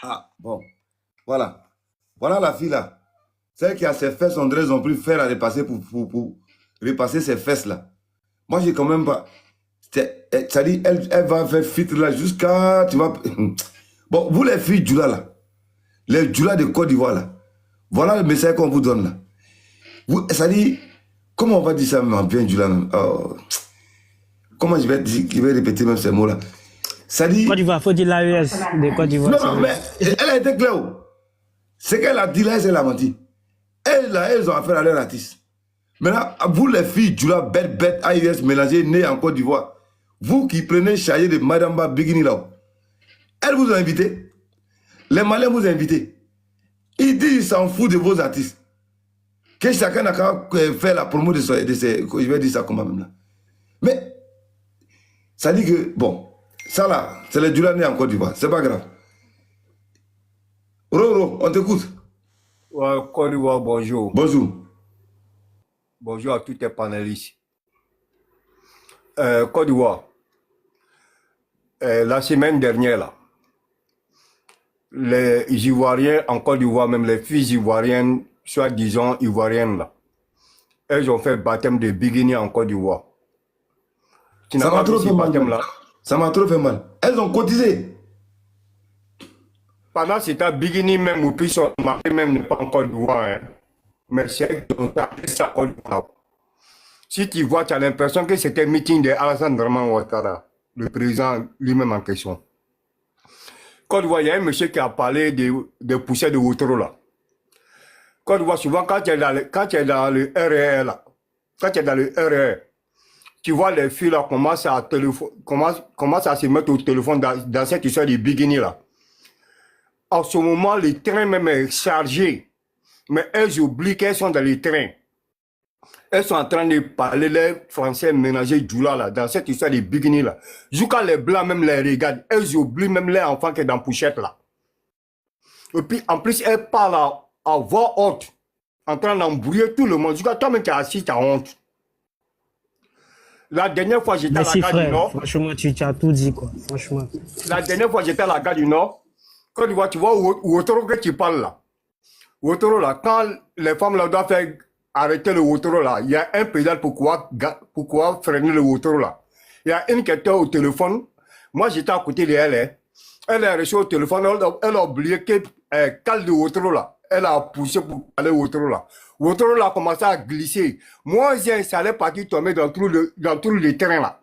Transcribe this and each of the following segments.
Ah, bon. Voilà. Voilà la fille là. Celle qui a ses fesses, on dirait qu'ils ont pris fer à repasser pour repasser ses fesses là. Moi, j'ai quand même pas. Ça dit, elle va faire filtre là jusqu'à. Tu vas. Bon, vous les filles Djoula là. Les Djoula de Côte d'Ivoire là. Voilà le message qu'on vous donne là. Vous, ça dit. Comment on va dire ça même bien Djoula même oh. Comment je vais répéter même ces mots là. Ça dit. Côte d'Ivoire, faut dire l'AES de Côte d'Ivoire. Non, mais elle a été claire. Ce qu'elle a dit là, elle a menti. Elles ont affaire à leur artiste. Maintenant, vous les filles, Djoula, bête, AIS mélangées, nées en Côte d'Ivoire, vous qui prenez chargé de Madamba Bigini là, elle vous a invité. Les Maliens vous ont invité. Ils disent qu'ils s'en foutent de vos artistes. Que chacun n'a qu'à faire la promo de ses. Je vais dire ça comment même là. Mais, ça dit que, bon, ça là, c'est les Djoula nés en Côte d'Ivoire. C'est pas grave. Roro, on t'écoute. Ouais, Côte d'Ivoire, bonjour. Bonjour. Bonjour à tous les panélistes. Côte d'Ivoire, la semaine dernière, là, les Ivoiriens en Côte d'Ivoire, même les filles ivoiriennes, soit disons ivoiriennes, là, elles ont fait baptême de Bigini en Côte d'Ivoire. Ça m'a trop fait mal. Là. Ça m'a trop fait mal. Elles ont cotisé. Pendant ce temps, Bigini même, ou puis son mari même n'est pas en Côte d'Ivoire. Hein. Mais c'est ça Côte d'Ivoire. Si tu vois, tu as l'impression que c'était un meeting de Alassane Draman Ouattara, le président lui-même en question. Côte d'Ivoire, il y a un monsieur qui a parlé de poussées de Ouattara là. Côte d'Ivoire, souvent, quand tu es dans le RER là, quand tu es dans le RER, tu vois les filles là commencent à se mettre au téléphone dans cette histoire de Bigini là. En ce moment, le train même est chargé. Mais elles oublient qu'elles sont dans les trains. Elles sont en train de parler les Français ménagers Djoula là, dans cette histoire de Bigini là. Jusqu'à les Blancs même les regardent. Elles oublient même les enfants qui sont dans la pouchette là. Et puis en plus, elles parlent à voix haute, en train d'embrouiller tout le monde. Jusqu'à toi-même qui es assis, tu as honte. La dernière fois, j'étais à la gare du Nord. Franchement, tu as tout dit quoi. Franchement. La dernière fois, j'étais à la gare du Nord. Quand tu vois Ouattara que tu parles là. Ouattara là, quand les femmes là doivent faire arrêter le Ouattara là, il y a un pédale pour pouvoir freiner le Ouattara là. Il y a une qui était au téléphone. Moi, j'étais à côté de elle. Hein. Elle est reçue au téléphone. Elle a oublié que cale de Ouattara là. Elle a poussé pour aller au Ouattara là. Ouattara là a commencé à glisser. Moi, ça allait partir tomber dans tout le terrain là.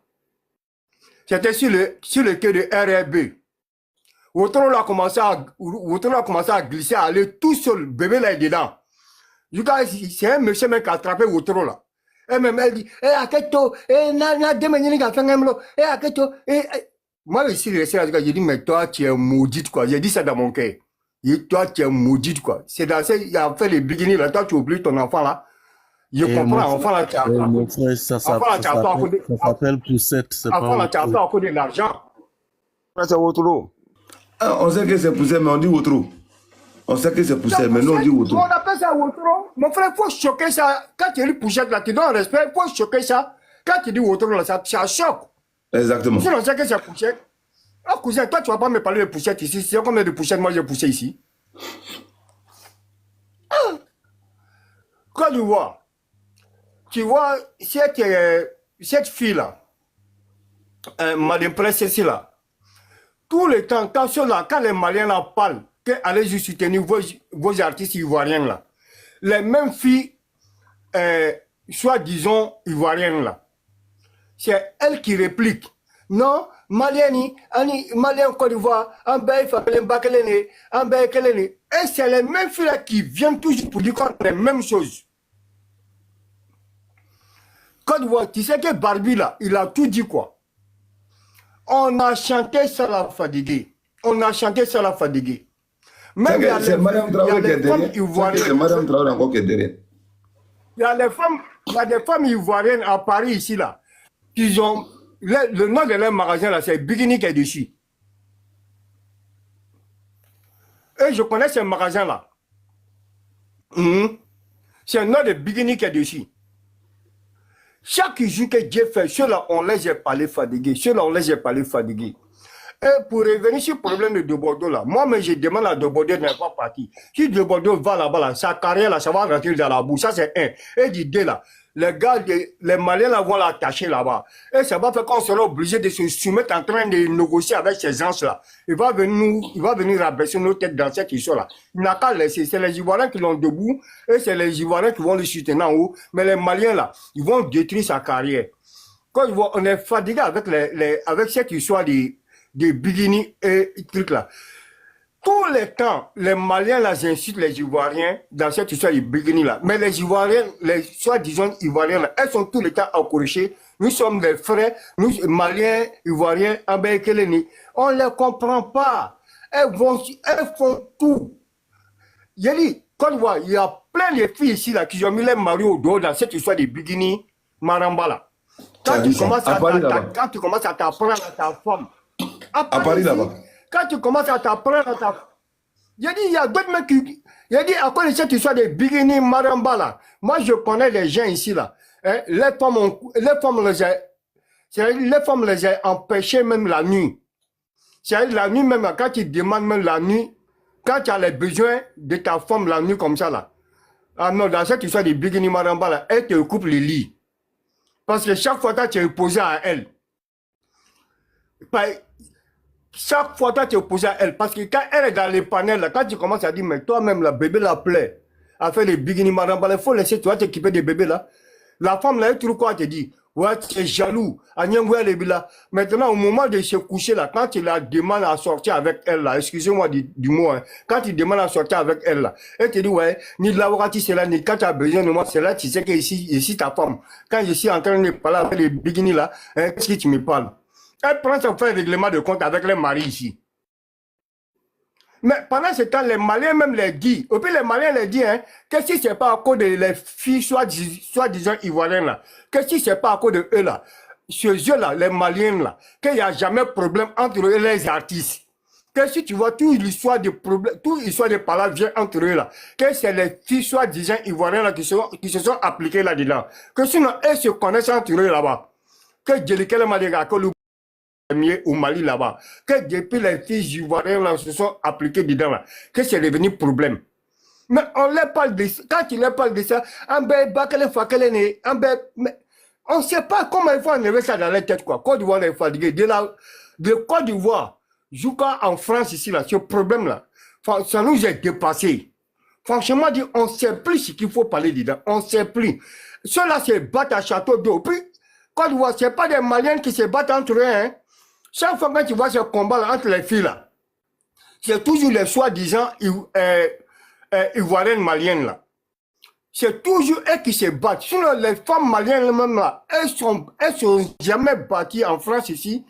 C'était sur le quai de RRB. Ouattara a commencé à glisser, à aller tout seul. Bébé là est dedans. C'est un monsieur qui a attrapé Ouattara là. Elle dit, Aketo, Aketo, moi ici, j'ai dit, mais toi, tu es maudite quoi. J'ai dit ça dans mon cœur. Et toi, tu es maudite quoi. C'est dans ce, il a fait les beginnings là, toi, tu oublies ton enfant là. Je comprends, enfant là, tu as ça s'appelle Poussette. Enfant là, tu as fait encore de l'argent. c'est Wotro. Ah, on sait que c'est poussé, mais on dit Wotro. On sait que c'est poussé, mais nous on dit Wotro. On appelle ça Wotro. Mon frère, il faut choquer ça. Quand tu dis poussette là, tu donnes respect, il faut choquer ça. Quand tu dis Wotro là, ça choque. Exactement. Si on sait que c'est poussette. Ah, cousin, toi, tu vas pas me parler de poussette ici. C'est combien de poussettes moi j'ai poussé ici? Ah. Côte d'Ivoire. Tu vois, cette fille-là, Madame Princesse là, tout le temps, quand les Maliens là parlent, qu'allez juste soutenir vos artistes ivoiriens là, les mêmes filles, soit disons ivoiriennes là, c'est elles qui répliquent. Non, Maliens, Maliens Côte d'Ivoire, en bas, il faut appeler Mbakelene, en bas, Kelene. Et c'est les mêmes filles là qui viennent toujours pour dire qu'on a les mêmes choses. Côte d'Ivoire, tu sais que Barbie là, il a tout dit quoi? On a chanté Salah Fadigué. On a chanté Salah Fadigué. Même C'est Madame Traoré qui est derrière. C'est Madame Traoré encore qui est derrière. Il y a des femmes ivoiriennes à Paris ici là, qui ont le nom de leur magasin là, c'est Bikini qui est dessus. Et je connais ce magasin là. C'est un nom de Bikini qui est dessus. Chaque jour que Dieu fait, ceux-là, on les a parlé fatigués. Ceux-là, on les a parlé fatigués. Et pour revenir sur le problème de Bordeaux, là, moi-même, je demande à De Bordeaux de ne pas partir. Si De Bordeaux va là-bas, là, sa carrière, là, ça va rentrer dans la bouche. Ça, c'est un. Et dit deux, là, les gars, les Maliens, là, vont l'attacher là-bas. Et ça va faire qu'on sera obligé de se soumettre en train de négocier avec ces gens-là. Il va venir rabaisser nos têtes dans cette histoire-là. Il n'a qu'à laisser. C'est les Ivoiriens qui l'ont debout. Et c'est les Ivoiriens qui vont le soutenir en haut. Mais les Maliens, là, ils vont détruire sa carrière. Quand on est fatigué avec cette histoire des Bikini et trucs là. Tous les temps, les Maliens là incitent les Ivoiriens dans cette histoire des Bikini là. Mais les Ivoiriens, les soi-disant Ivoiriens là, elles sont tous les temps encouragées. Nous sommes des frères, nous Maliens, Ivoiriens, Ambékeleni. On ne les comprend pas. Elles font tout. J'ai dit, quand on voit, il y a plein de filles ici là qui ont mis les maris au dos dans cette histoire des Bikini Maramba là. Quand tu commences à t'apprendre à ta femme, à Paris là-bas. Quand tu commences à t'apprendre à ta... J'ai dit, il y a d'autres mecs qui... J'ai dit, à cause de cette histoire de Bikini Maramba là, moi je connais les gens ici là. Hein, les femmes les ont empêchées même la nuit. C'est-à-dire la nuit même, quand tu demandes même la nuit, quand tu as les besoins de ta femme la nuit comme ça là. Ah non, dans cette histoire de Bikini Maramba là, elle te coupe les lits. Parce que chaque fois que tu es opposé à elle, chaque fois que tu es opposé à elle, parce que quand elle est dans les panels, là, quand tu commences à dire, mais toi-même, la bébé la plaît, à faire les Bikini Maramba, il faut laisser toi t'équiper des bébés là. La femme là, elle trouve quoi, te dit, ouais, tu es jaloux, maintenant, au moment de se coucher là, quand tu la demandes à sortir avec elle là, excusez-moi du mot, hein, quand tu demandes à sortir avec elle là, elle te dit, ouais, ni de la warati c'est là, ni quand tu as besoin de moi, c'est là, tu sais que ici ta femme, quand je suis en train de parler avec les Bikini là, hein, qu'est-ce que tu me parles? Elle prend son fait règlement de compte avec les maris ici. Mais pendant ce temps, les Maliens même les disent, et puis les Maliens les disent, hein, que si c'est pas à cause de les filles soi-disant ivoiriennes là, que si c'est pas à cause de eux là, ceux là, les Maliens là, qu'il n'y a jamais de problème entre eux et les artistes. Que si tu vois toute l'histoire de problème, toute l'histoire de palabres vient entre eux là, que c'est les filles soi-disant ivoiriennes là qui se sont appliquées là-dedans. Que sinon, elles se connaissent entre eux là-bas. Que Djelikele Madega, au Mali là-bas, que depuis les filles ivoiriennes là se sont appliquées dedans là, que c'est devenu problème. Mais on leur parle de ça, quand tu leur parles de ça, mais on ne sait pas comment il faut enlever ça dans la tête quoi. Côte d'Ivoire est fatigué. De Côte d'Ivoire jusqu'en France ici là, ce problème là, ça nous a dépassé. Franchement dit, on ne sait plus ce qu'il faut parler dedans, on ne sait plus. Ceux-là se battent à château d'eau. Puis, Côte d'Ivoire, ce n'est pas des Maliens qui se battent entre eux, hein. Chaque fois que tu vois ce combat là, entre les filles là, c'est toujours les soi-disant ivoiriennes maliennes là. C'est toujours elles qui se battent. Sinon, les femmes maliennes même là, elles sont jamais battues en France ici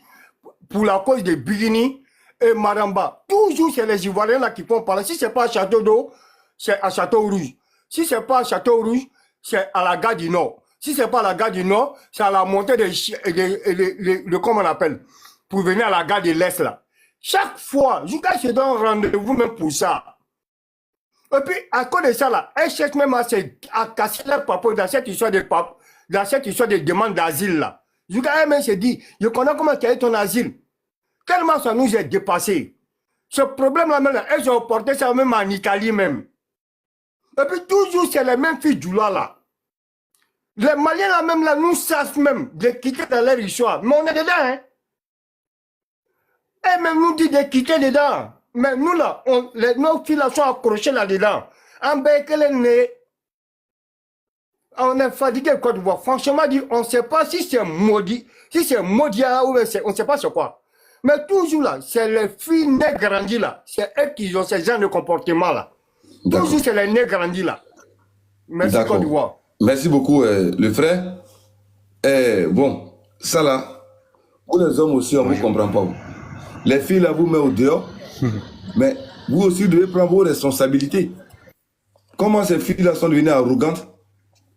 pour la cause de Bikini et Maramba. Toujours c'est les Ivoiriens là qui font parler. Si c'est pas à Château d'eau, c'est à Château Rouge. Si c'est pas à Château Rouge, c'est à la gare du Nord. Si c'est pas à la gare du Nord, c'est à la montée de comment on appelle, pour venir à la gare de l'Est là. Chaque fois, jusqu'à ce donne rendez-vous même pour ça. Et puis, à cause de ça, là, elles cherchent même à casser leur papa dans cette histoire de demande d'asile, là. Jusqu'à elle-même se dit, je connais comment tu as eu ton asile. Tellement ça nous est dépassé. Ce problème-là, même, elles ont porté ça même en Italie même. Et puis, toujours, c'est les mêmes filles du là. Les Maliens, là, même, là, nous savent même de quitter dans leur histoire. Mais on est dedans, hein. Elles-mêmes nous disent de quitter dedans. Mais nous, là, nos filles, là, sont accrochées là-dedans. En Békelé, on est fatigué, Côte d'Ivoire. Franchement, on ne sait pas si c'est maudit, ou on ne sait pas c'est quoi. Mais toujours là, c'est les filles nées grandies là. C'est elles qui ont ce genre de comportement là. Toujours c'est les nées grandies là. Merci Côte d'Ivoire. Merci beaucoup, le frère. Bon, ça là, pour les hommes aussi, on ne vous comprend pas. Les filles là, vous mettez au dehors. Mais vous aussi devez prendre vos responsabilités. Comment ces filles là sont devenues arrogantes?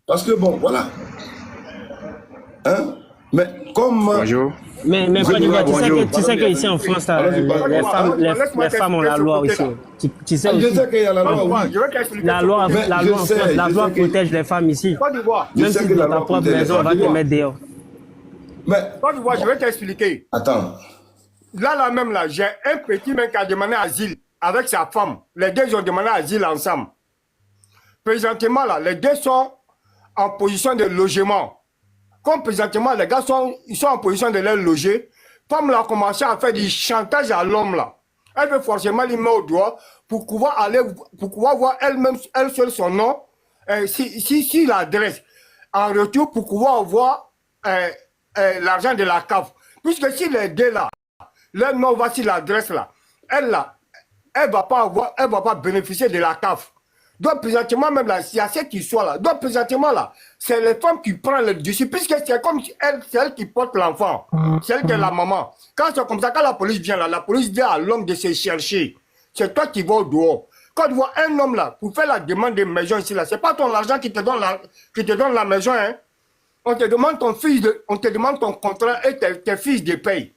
Parce que bon, voilà. Hein? Mais comme... Bonjour. Mais tu sais qu'ici en France, les femmes ont la loi aussi. Tu sais aussi. Je sais qu'il y a la loi, oui. La loi protège les femmes ici. Même si dans ta propre maison, on va te mettre dehors. Mais... Je vais t'expliquer. Attends. Là, même là, j'ai un petit mec qui a demandé asile avec sa femme. Les deux ont demandé asile ensemble. Présentement, là, les deux sont en position de logement. Comme présentement, les gars ils sont en position de les loger. Femme là a commencé à faire du chantage à l'homme là. Elle veut forcément lui mettre au doigt pour pouvoir voir elle-même, elle seule son nom, si l'adresse. En retour, pour pouvoir voir l'argent de la CAF. Puisque si les deux là, leur nom va sur l'adresse là, elle va pas bénéficier de la CAF. Donc, présentement, même là, il y a cette histoire-là. Donc, présentement, là, c'est les femmes qui prennent le dessus, puisque c'est comme si c'est elle qui porte l'enfant. C'est elle qui est la maman. Quand c'est comme ça, quand la police vient là, la police dit à l'homme de se chercher. C'est toi qui vas au dehors. Quand tu vois un homme là, pour faire la demande de maison ici, là, c'est pas ton argent qui te donne la maison, hein. On te demande ton contrat et tes fiches de paye.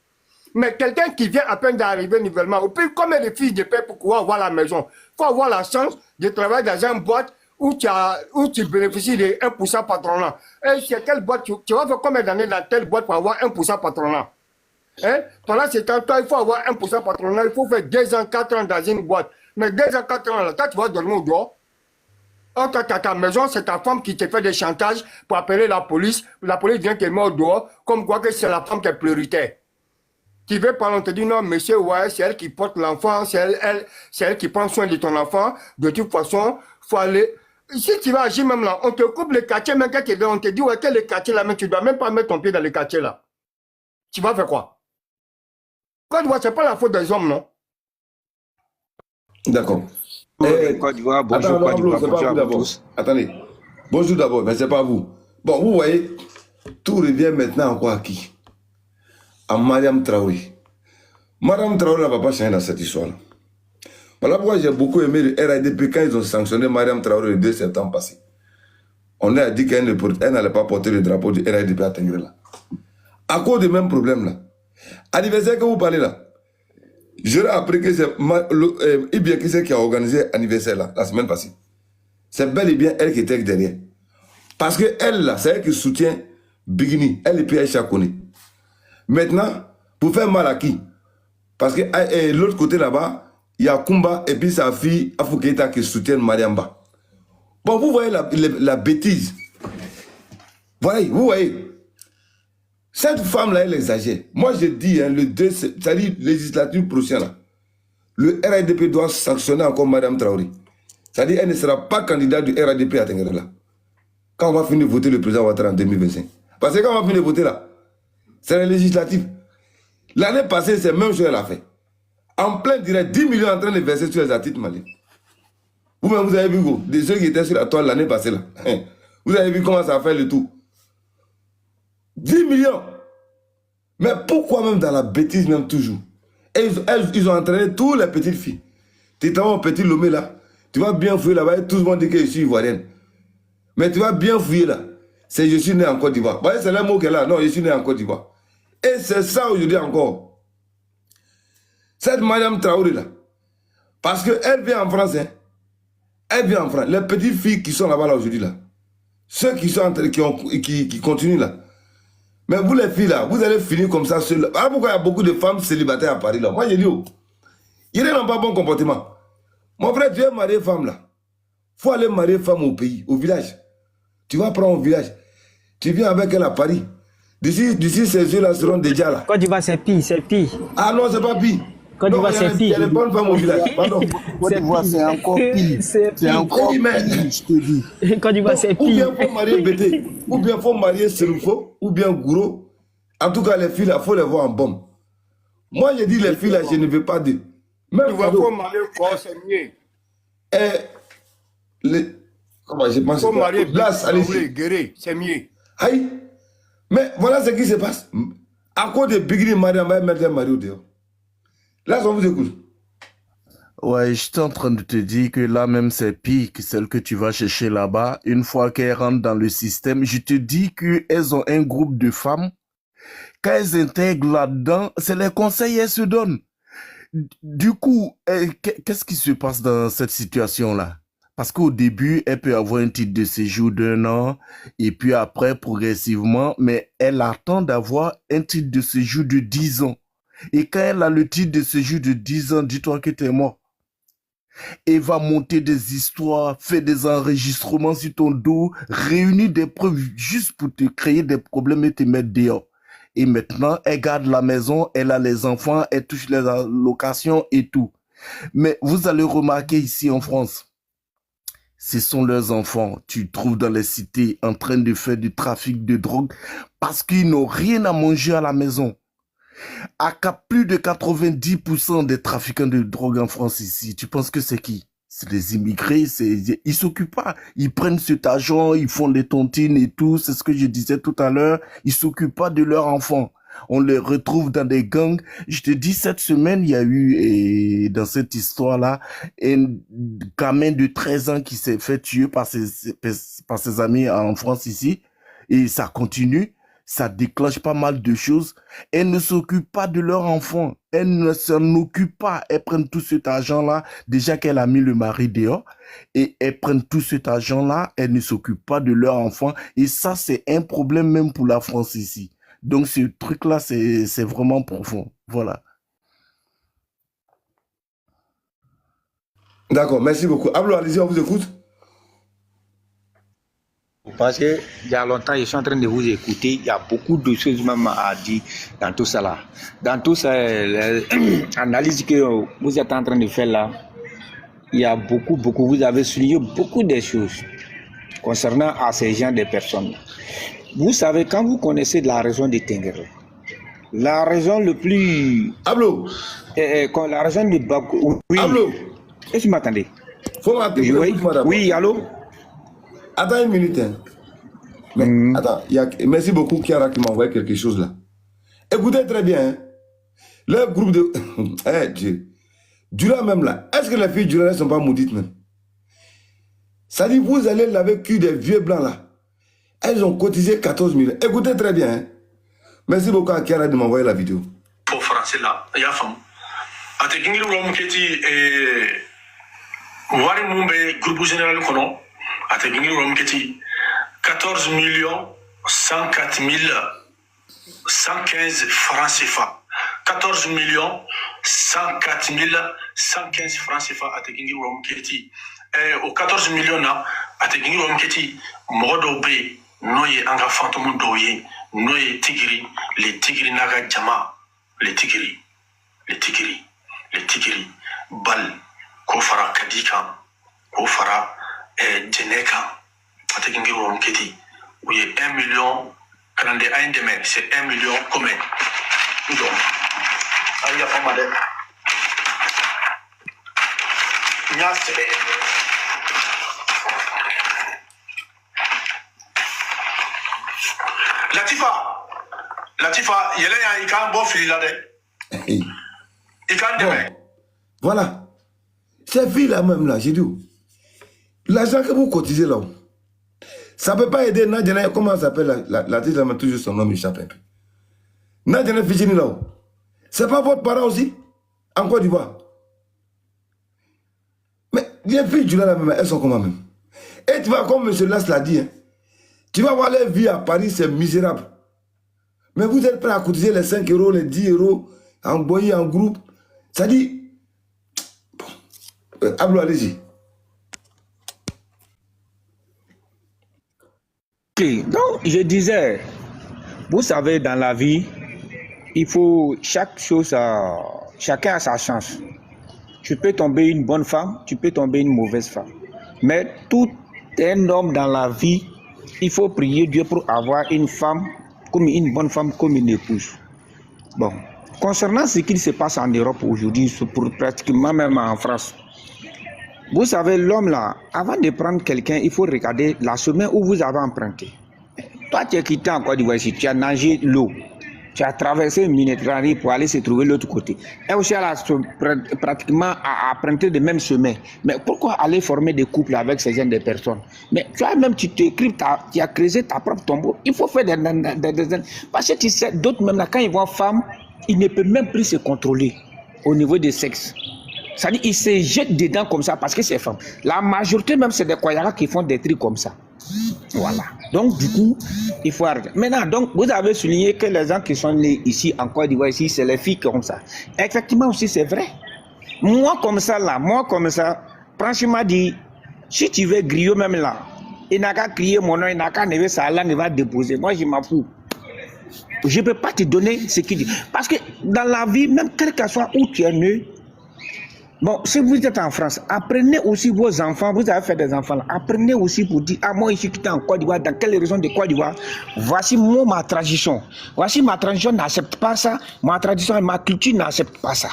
Mais quelqu'un qui vient à peine d'arriver nouvellement, au plus combien de fiches de paie pour pouvoir avoir la maison? Il faut avoir la chance de travailler dans une boîte où tu bénéficies de 1% patronat. Et c'est quelle boîte tu vas faire combien d'années dans telle boîte pour avoir 1% patronat? Hein? Pendant ce temps, toi, il faut avoir 1% patronat, il faut faire 2 ans, 4 ans dans une boîte. Mais 2 ans, 4 ans, là, toi, tu vas dormir au dehors. Quand tu as ta maison, c'est ta femme qui te fait des chantages pour appeler la police vient te mettre au dehors, comme quoi que c'est la femme qui est prioritaire. Tu veux parler, on te dit non, monsieur, ouais, c'est elle qui porte l'enfant, c'est elle qui prend soin de ton enfant. De toute façon, faut aller. Si tu vas agir même là, on te coupe le quartier, même quand on te dit, ouais, quel est le quartier là, mais tu dois même pas mettre ton pied dans le quartier là. Tu vas faire quoi? Côte d'Ivoire, c'est pas la faute des hommes, non? D'accord. Côte d'Ivoire, bonjour, Côte d'Ivoire, bonjour à tous. Attendez. Bonjour d'abord, mais c'est pas vous. Bon, vous voyez, tout revient maintenant encore à qui? À Mariam Traoré. Mariam Traoré ne va pas changer dans cette histoire-là. Voilà pourquoi j'ai beaucoup aimé le RADP quand ils ont sanctionné Mariam Traoré le 2 septembre passé. On a dit qu'elle n'allait pas porter le drapeau du RADP à Tengrela. À cause du même problème là. Anniversaire que vous parlez là. J'aurais appris que c'est Ibia qui a organisé l'anniversaire là, la semaine passée. C'est bel et bien elle qui était derrière. Parce que elle là, c'est elle qui soutient Bigini. Elle et puis Aïcha Kone. Maintenant, pour faire mal à qui? Parce que l'autre côté là-bas, il y a Kumba et puis sa fille Afou Keïta qui soutiennent Mariamba. Bon, vous voyez la bêtise. Vous voyez. Cette femme-là, elle exagère. Moi, je dis, hein, c'est-à-dire législature prochaine, là, le RADP doit sanctionner encore Mme Traoré. C'est-à-dire elle ne sera pas candidate du RADP à Tengrela. Quand on va finir de voter le président Ouattara en 2025. Parce que quand on va finir de voter là, c'est la législative. L'année passée, c'est même chose qu'elle a fait. En plein direct, 10 millions en train de verser sur les artistes maliens. Vous-même, vous avez vu, de ceux qui étaient sur la toile l'année passée là. Vous avez vu comment ça a fait le tout. 10 millions. Mais pourquoi même dans la bêtise même toujours? Et ils ont entraîné toutes les petites filles. Tu es un petit Lomé là. Tu vas bien fouiller là-bas et tout le monde dit que je suis ivoirienne. Mais tu vas bien fouiller là. C'est je suis né en Côte d'Ivoire. Vous voyez, c'est le mot qu'elle a. Non, je suis né en Côte d'Ivoire. Et c'est ça aujourd'hui encore. Cette Madame Traoré là. Parce qu'elle vient en France. Hein. Elle vient en France. Les petites filles qui sont là-bas là, aujourd'hui là. Ceux qui sont qui continuent là. Mais vous les filles là, vous allez finir comme ça seules. Ah, pourquoi il y a beaucoup de femmes célibataires à Paris là? Moi j'ai dit, oh, ils n'ont pas bon comportement. Mon frère, tu es marié femme là. Il faut aller marier femme au pays, au village. Tu vas prendre au village. Tu viens avec elle à Paris. D'ici ces yeux là seront déjà là. Côte d'Ivoire c'est pire, c'est pire. Ah non, c'est pas pire. Côte d'Ivoire c'est pire. Il y a des bonnes femmes au village. Pardon. Côte d'Ivoire c'est encore pire. C'est encore pire, je te dis. Côte d'Ivoire c'est pire. Ou bien faut marier Bété, ou bien faut marier Serufo, ou bien Gouro. En tout cas, les filles là, il faut les voir en bombe. Moi, j'ai dit les filles là, je ne veux pas de. Même Tu vois, faut marier quoi, c'est mieux. Comment je pense Faut marier Blas, allez-y. guérir, c'est mieux. Aïe. Mais voilà ce qui se passe. À cause de Bigri Marie, on va mettre un mari au dehors. Là, on vous écoute. Ouais, j'étais en train de te dire que là même c'est pire que celle que tu vas chercher là-bas. Une fois qu'elles rentrent dans le système, je te dis qu'elles ont un groupe de femmes. Quand elles intègrent là-dedans, c'est les conseils qu'elles se donnent. Du coup, qu'est-ce qui se passe dans cette situation-là? Parce qu'au début, elle peut avoir un titre de séjour d'1 an, et puis après, progressivement, mais elle attend d'avoir un titre de séjour de 10 ans. Et quand elle a le titre de séjour de 10 ans, dis-toi que t'es mort. Elle va monter des histoires, faire des enregistrements sur ton dos, réunir des preuves juste pour te créer des problèmes et te mettre dehors. Et maintenant, elle garde la maison, elle a les enfants, elle touche les allocations et tout. Mais vous allez remarquer ici en France, ce sont leurs enfants, tu trouves dans les cités en train de faire du trafic de drogue parce qu'ils n'ont rien à manger à la maison. À plus de 90% des trafiquants de drogue en France ici, tu penses que c'est qui? C'est les immigrés, ils s'occupent pas. Ils prennent cet argent, ils font des tontines et tout, c'est ce que je disais tout à l'heure. Ils s'occupent pas de leurs enfants. On les retrouve dans des gangs. Je te dis, cette semaine, il y a eu, dans cette histoire-là, un gamin de 13 ans qui s'est fait tuer par ses amis en France ici. Et ça continue. Ça déclenche pas mal de choses. Elles ne s'occupent pas de leurs enfants. Elles ne s'en occupent pas. Elles prennent tout cet argent-là. Déjà qu'elle a mis le mari dehors. Et elles prennent tout cet argent-là. Elles ne s'occupent pas de leurs enfants. Et ça, c'est un problème même pour la France ici. Donc, ce truc-là, c'est vraiment profond. Voilà. D'accord, merci beaucoup. Ablo, allez-y, on vous écoute. Parce qu'il y a longtemps, je suis en train de vous écouter. Il y a beaucoup de choses même à dire dans tout ça là. Dans tout ça, l'analyse que vous êtes en train de faire là, il y a beaucoup, vous avez souligné beaucoup de choses concernant à ces gens de personnes. Vous savez, quand vous connaissez la région de Tenguere, la région le plus... Ablo. La région de Bakou... Oui. Ablo. Est-ce que vous m'attendez? Faut m'attendre. Oui, allô? Attends une minute. Hein. Mais, attends, merci beaucoup Kiara qui m'a envoyé quelque chose là. Écoutez très bien. Hein. Le groupe de... Dieu. Dura même là. Est-ce que les filles Dura ne sont pas maudites même? Ça dit, vous allez laver le cul des vieux blancs là. Elles ont cotisé 14 000. Écoutez très bien. Hein. Merci beaucoup à Kiara de m'envoyer la vidéo. Au français là, il y a femme. A te gingiri wo muketi wari mumbe groupe général kono a te gingiri wo muketi 14 104 115 francs CFA. 14 104 115 francs CFA a te gingiri wo muketi. Au 14 millions là, a te gingiri wo muketi modo be noye anga fantôme doye noye tigiri les tigiri naga jama les tigiri bal ko fara kadika ko fara jeneka ataki ngiro mketi uye 1 million kalande ayin deme c'est 1 million comme ndo aya fama de nyase Latifa yele ya ikan bon fili là de Bon, voilà. Ces filles-là même là, j'ai dit, l'argent que vous cotisez là, ça ne peut pas aider Nadjana, comment ça s'appelle la tête, là, toujours son nom m'échappe un peu. Nadjana Fijini là, c'est pas votre parent aussi? en Côte d'Ivoire. Mais les filles du là même, elles sont comment même? Et tu vas, comme M. Las l'a dit, hein, tu vas voir les vies à Paris, c'est misérable. Mais vous êtes prêts à cotiser les 5 euros, les 10 euros, en boyer, en groupe. Ça dit... Bon, Ablo, allez-y. Ok, donc je disais, vous savez, dans la vie, il faut chaque chose, chacun a sa chance. Tu peux tomber une bonne femme, tu peux tomber une mauvaise femme. Mais tout un homme dans la vie, il faut prier Dieu pour avoir une femme, comme une bonne femme, comme une épouse. Bon, concernant ce qui se passe en Europe aujourd'hui, pour pratiquement même en France, vous savez, l'homme là, avant de prendre quelqu'un, il faut regarder la chemin où vous avez emprunté. Toi, tu es quitté en Côte d'Ivoire, tu as nagé l'eau, tu as traversé le Méditerranée pour aller se trouver de l'autre côté. Et aussi, elle a pratiquement emprunté le même chemin. Mais pourquoi aller former des couples avec ces jeunes personnes? Mais toi-même, tu t'écris, tu as créé ta propre tombeau. Il faut faire des... Parce que tu sais, d'autres même là, quand ils voient femme, ils ne peuvent même plus se contrôler au niveau du sexe. C'est-à-dire qu'ils se jettent dedans comme ça parce que c'est femme. La majorité même, c'est des Koyara qui font des trucs comme ça. Voilà. Donc, du coup, il faut arrêter. Maintenant, donc, vous avez souligné que les gens qui sont nés ici, en Côte d'Ivoire, ici, c'est les filles comme ça. Effectivement aussi, c'est vrai. Moi, comme ça, franchement dit, si tu veux griller même là, il n'a qu'à crier mon nom, il n'a qu'à lever sa langue, il va déposer. Moi, je m'en fous. Je ne peux pas te donner ce qu'il dit. Parce que dans la vie, même quel que soit où tu es né, bon, si vous êtes en France, apprenez aussi vos enfants, vous avez fait des enfants là, apprenez aussi pour dire, ah moi ici qui est en Côte d'Ivoire, dans quelle région de Côte d'Ivoire, voici ma tradition. Voici ma tradition n'accepte pas ça, ma tradition et ma culture n'accepte pas ça.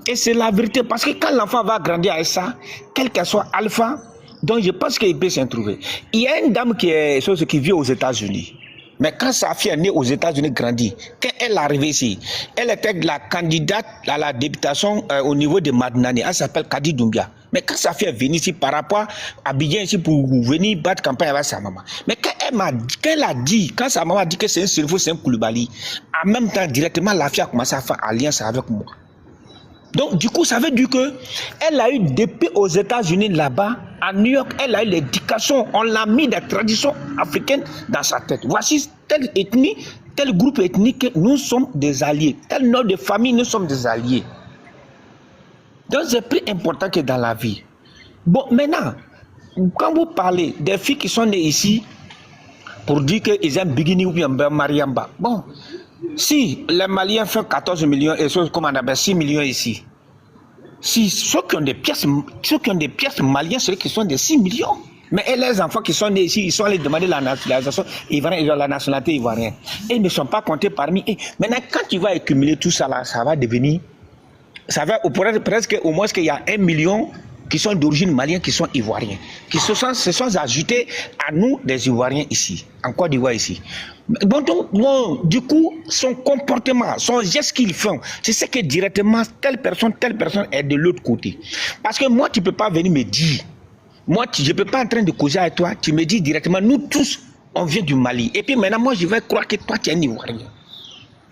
Et c'est la vérité, parce que quand l'enfant va grandir avec ça, quel que soit alpha, donc je pense qu'il peut s'en trouver. Il y a une dame qui vit aux États-Unis. Mais quand sa fille est née aux États-Unis, grandit, quand elle est arrivée ici, elle était la candidate à la députation au niveau de Madnani. Elle s'appelle Kadi Doumbia. Mais quand sa fille est venue ici par rapport à Abidjan ici pour venir battre campagne avec sa maman. Mais quand sa maman a dit que c'est un Serifo, c'est un Koulibaly, en même temps, directement, la fille a commencé à faire alliance avec moi. Donc, du coup, ça veut dire qu'elle a eu depuis aux États-Unis là-bas, à New York, elle a eu l'éducation, on l'a mis des traditions africaines dans sa tête. Voici telle ethnie, tel groupe ethnique, nous sommes des alliés. Tel nom de famille, nous sommes des alliés. Donc, c'est plus important que dans la vie. Bon, maintenant, quand vous parlez des filles qui sont nées ici, pour dire qu'ils aiment Bigini ou bien Mariamba, bon, si les Maliens font 14 millions et ceux comme on appelle 6 millions ici, si ceux qui ont des pièces maliens, ceux qui sont des 6 millions. Mais et les enfants qui sont nés ici, ils sont allés demander la naturalisation ivoirienne, ils ont la nationalité ivoirienne. Et ils ne sont pas comptés parmi eux. Maintenant, quand tu vas accumuler tout ça là, ça va devenir, ça va presque au moins qu'il y a 1 million qui sont d'origine malienne, qui sont ivoiriens, qui se sont ajoutés à nous, des Ivoiriens ici, en Côte d'Ivoire ici. Bon, donc, du coup, son comportement, son geste qu'il fait, c'est ce que directement telle personne est de l'autre côté. Parce que moi, tu ne peux pas venir me dire, moi, je ne peux pas en train de causer avec toi, tu me dis directement, nous tous, on vient du Mali. Et puis maintenant, moi, je vais croire que toi, tu es un Ivoirien.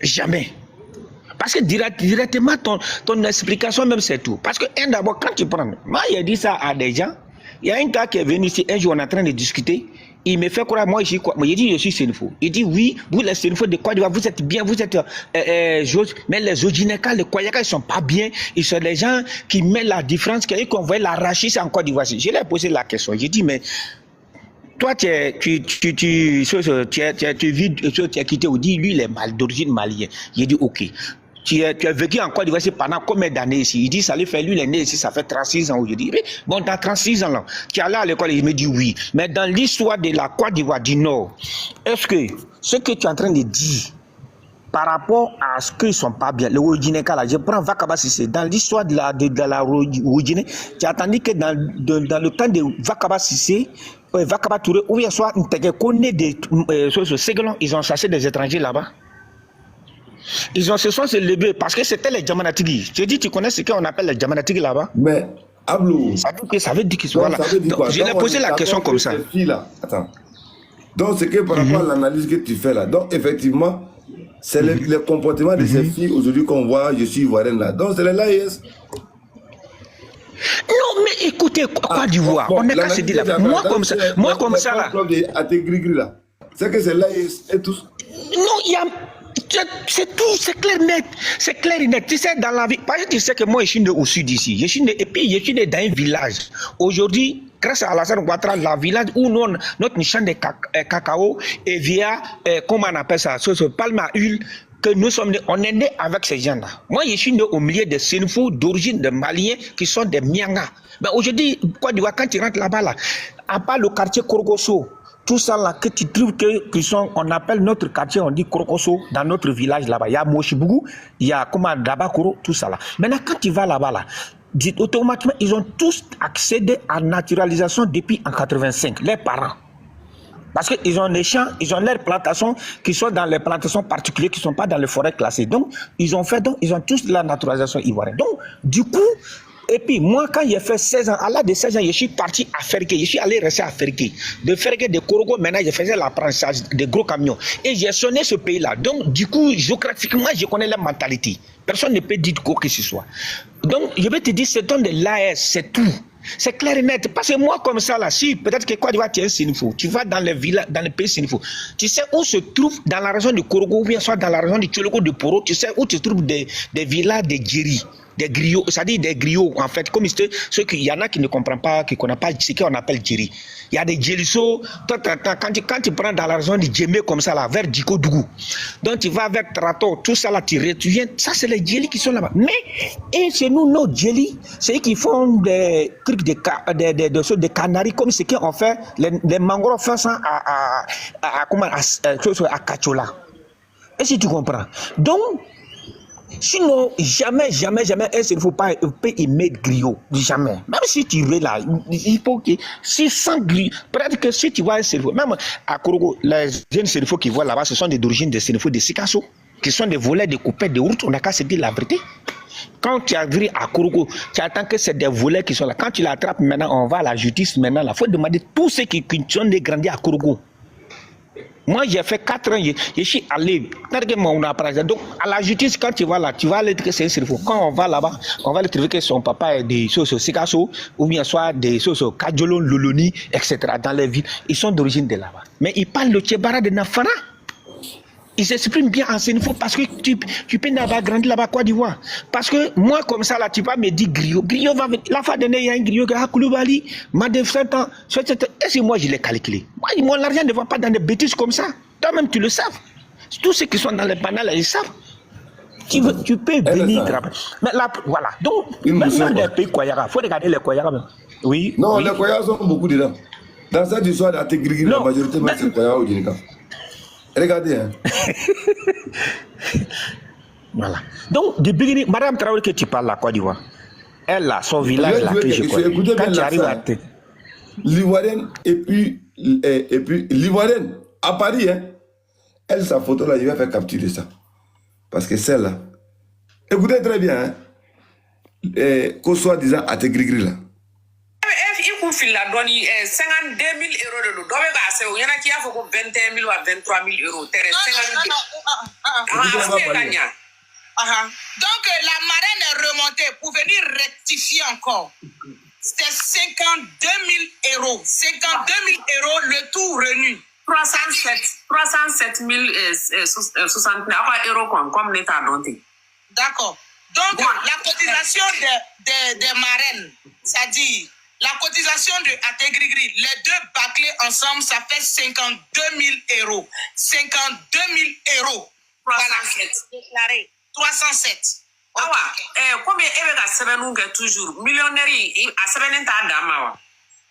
Jamais. Parce que directement, ton explication même, c'est tout. Parce que, d'abord, quand tu prends, moi, j'ai dit ça à des gens, il y a un gars qui est venu ici, un jour, on est en train de discuter, il me fait croire, moi, ici, quoi. Moi, il dit, je suis Sénifo. Il dit, oui, vous, les Sénifo de Côte d'Ivoire, vous êtes bien, vous êtes, mais les Ojineka, les Koyaka, ils sont pas bien, ils sont des gens qui mettent la différence, qu'on voit la rachis en Côte d'Ivoire. Je lui ai posé la question, j'ai dit, mais, toi, tu es quitté, ou dit, lui, il est d'origine malienne. J'ai dit, ok. Tu as vécu en Côte d'Ivoire pendant combien d'années ici? Il dit, ça lui fait, lui, il est né ici, ça fait 36 ans aujourd'hui. Bon, dans 36 ans là, tu es allé à l'école, il me dit oui. Mais dans l'histoire de la Côte d'Ivoire du Nord, est-ce que ce que tu es en train de dire, par rapport à ce qu'ils ne sont pas bien, le Wodjineka là, je prends Vakaba Sissé, dans l'histoire de la Wodjiné, tu as entendu que dans le temps de Vakaba Sissé, Vakaba Touré, ou bien soit Ntegekone de Séguelon, ils ont chassé des étrangers là-bas. Ils ont se sont levés parce que c'était les Djamanatigi. Tu dis, tu connais ce qu'on appelle les Djamanatigi là-bas? Mais, Ablo. Ça veut dire qu'ils sont là. Je lui ai posé la question comme ça. Attends. Donc, c'est que par rapport à l'analyse que tu fais là, donc effectivement, C'est le comportement de ces filles aujourd'hui qu'on voit, je suis ivoirienne là. Donc c'est les l'AES. Non, mais écoutez, Côte d'Ivoire, on est qu'à se dire là. Moi comme ça là. C'est que c'est l'AES et tous. Non, il y a. C'est tout, c'est clair net. C'est clair et net. Tu sais, dans la vie, parce que tu sais que moi, je suis né au sud ici. Et puis, je suis né dans un village. Aujourd'hui, grâce à Alassane Ouattara, la village où nous, notre champ de cacao, et via, comment on appelle ça, ce palme à huile, que nous sommes nés, on est né avec ces gens-là. Moi, je suis né au milieu des Sénéfous d'origine de Maliens qui sont des Mianga. Mais aujourd'hui, Côte d'Ivoire, quand tu rentres là-bas, là, à part le quartier Korogoso, tout ça là que tu trouves que sont, on appelle notre quartier, on dit Krokoso, dans notre village là-bas. Il y a Mochibougou, il y a comment Dabakoro, tout ça là. Maintenant, quand tu vas là-bas là, automatiquement, ils ont tous accédé à la naturalisation depuis en 85, les parents. Parce qu'ils ont des champs, ils ont leurs plantations qui sont dans les plantations particulières, qui ne sont pas dans les forêts classées. Donc, ils ont tous la naturalisation ivoirienne. Donc, du coup, et puis moi, quand j'ai fait 16 ans, à l'âge de 16 ans, je suis parti à Fergué. Je suis allé rester à Fergué. De Fergué, de Korogo, maintenant, je faisais l'apprentissage des gros camions. Et j'ai sonné ce pays-là. Donc, du coup, géographiquement, je connais la mentalité. Personne ne peut dire quoi que ce soit. Donc, je vais te dire, c'est dans de l'AS, c'est tout. C'est clair et net. Parce que moi, comme ça, là, si peut-être que Côte d'Ivoire, tu es un Sénéfou, tu vas dans les villages, dans les pays Sénéfou, tu sais où se trouve dans la région de Korogo, ou bien soit dans la région de Tchologo de Poro, tu sais où se trouvent des villages de Djeri. Des griots, c'est-à-dire des griots, en fait, comme ceux qui, il y en a qui ne comprennent pas, qui ne connaissent pas ce qu'on appelle Djeri. Il y a des Djelissos, quand tu prends dans la région de Djemé comme ça, là, vers Djiko Dougou, donc tu vas vers Trato, tout ça là, tu viens, ça c'est les Djeli qui sont là-bas. Mais, et chez nous, nos Djeli, c'est eux qui font des trucs de canaries, comme ce qu'on fait, les mangroves faisant à Kachola. Et si tu comprends. Donc, sinon, jamais un Sénéfou peut y mettre griot. Jamais. Même si tu veux là, il faut que, si sans griot, peut-être que si tu vois un Sénéfou, même à Korogo, les jeunes Sénéfous qui voient là-bas, ce sont d'origine des Sénéfous de Sikasso, qui sont des volets, des coupeurs de route, on n'a qu'à se dire la vérité. Quand tu arrives à Korogo, tu attends que c'est des volets qui sont là. Quand tu l'attrapes maintenant, on va à la justice maintenant. Il faut demander tous ceux qui sont nés grandis à Korogo. Moi, j'ai fait 4 ans, je suis allé, donc à la justice, quand tu vas là, tu vas aller que c'est un cerveau. Quand on va là-bas, on va le trouver que son papa est des choses Sikasso, ou bien soit des choses Kadjolon, Loloni, etc. dans les villes. Ils sont d'origine de là-bas. Mais ils parlent le Tchébara de Nafara. Ils s'expriment bien en Sénéfou parce que tu peux n'avoir grandi là-bas, Côte d'Ivoire. Parce que moi, comme ça, là, tu vas me dire griot. Griot va venir. La fois dernière, il y a un griot qui a Koulibaly, m'a de 7 ans. Et si moi, je l'ai calculé. Moi, mon argent ne va pas dans des bêtises comme ça. Toi-même, tu le sais. Tous ceux qui sont dans les panels, ils savent. Tu peux venir travailler. Mais là, voilà. Donc, même dans les pays Koyara, il faut regarder les Koyara. Oui. Non, oui. les Koyara sont beaucoup dedans. Dans cette histoire d'Atégrigri, la majorité, c'est Koyara ou Djinika. Regardez. Hein. Voilà. Donc, de beginning, Madame Traoré que tu parles là, Côte d'Ivoire, elle a son village là que je connais. Quand tu arrives à tête. L'Ivoirienne et puis l'Ivoirienne à Paris, hein, elle, sa photo là, je vais faire capturer ça. Parce que celle-là, écoutez très bien, hein, qu'au soit disant à Tégrigri là. Il a donné 52 000 euros de l'eau. Il y en a qui a fait 21 000 ou 23 000 euros. Donc la marraine est remontée pour venir rectifier encore. C'était 52 000 euros. 52 000 euros, le tout revenu. 307 069 euros comme l'État a donné. D'accord. Donc la cotisation des marraines, c'est-à-dire la cotisation de Atégrigri, les deux bâclés ensemble, ça fait 52 000 euros. 52 000 euros. 307. Voilà, déclaré. 307. Ah ouais. Combien est toujours millionnaire à 7 ans.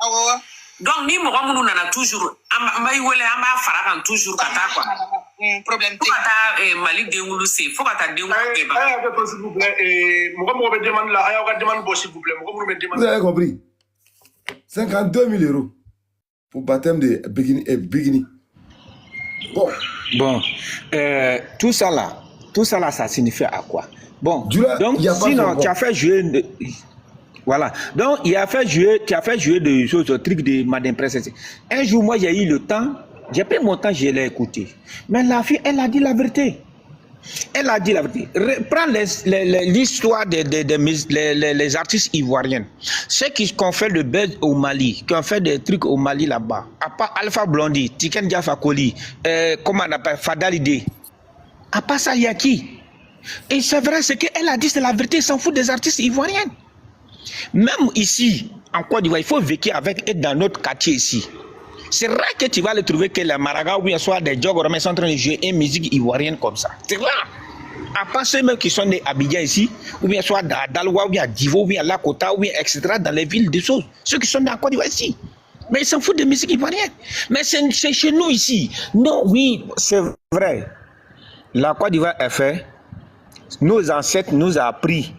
Ah ouais. Donc, ni moi, on a toujours. Toujours problème. Malik de Mouloussi. Faut que tu s'il vous plaît. Vous avez compris? 52 000 euros pour baptême de Bigini. Bon, tout ça là, ça signifie à quoi? Bon, donc sinon, tu as fait jouer. Voilà. Donc, tu as fait jouer de choses, au truc de Madame Princesse. Un jour, moi, j'ai eu le temps, j'ai pris mon temps, je l'ai écouté. Mais la fille, elle a dit la vérité. Elle a dit la vérité. Prends l'histoire des artistes ivoiriens. Ceux qui ont fait le buzz au Mali, qui ont fait des trucs au Mali là-bas, à part Alpha Blondy, Tiken Jah Fakoly, comment on appelle, Fadalide. À part ça, il y a qui? Et c'est vrai, ce qu'elle a dit, c'est la vérité, ils s'en foutent des artistes ivoiriens. Même ici, en Côte d'Ivoire, il faut vécu avec eux dans notre quartier ici. C'est rare que tu vas le trouver que les Maragas ou bien soit des Djogoromais sont en train de jouer une musique ivoirienne comme ça. C'est rare. À part ceux même qui sont nés à Abidjan ici, ou bien soit à Dalwa, ou bien à Divo, ou bien à Lakota, ou bien etc. dans les villes des choses. Ceux qui sont nés en Côte d'Ivoire ici. Mais ils s'en foutent de musique ivoirienne. Mais c'est chez nous ici. Non, oui, c'est vrai. La Côte d'Ivoire est fait. Nos ancêtres nous ont appris.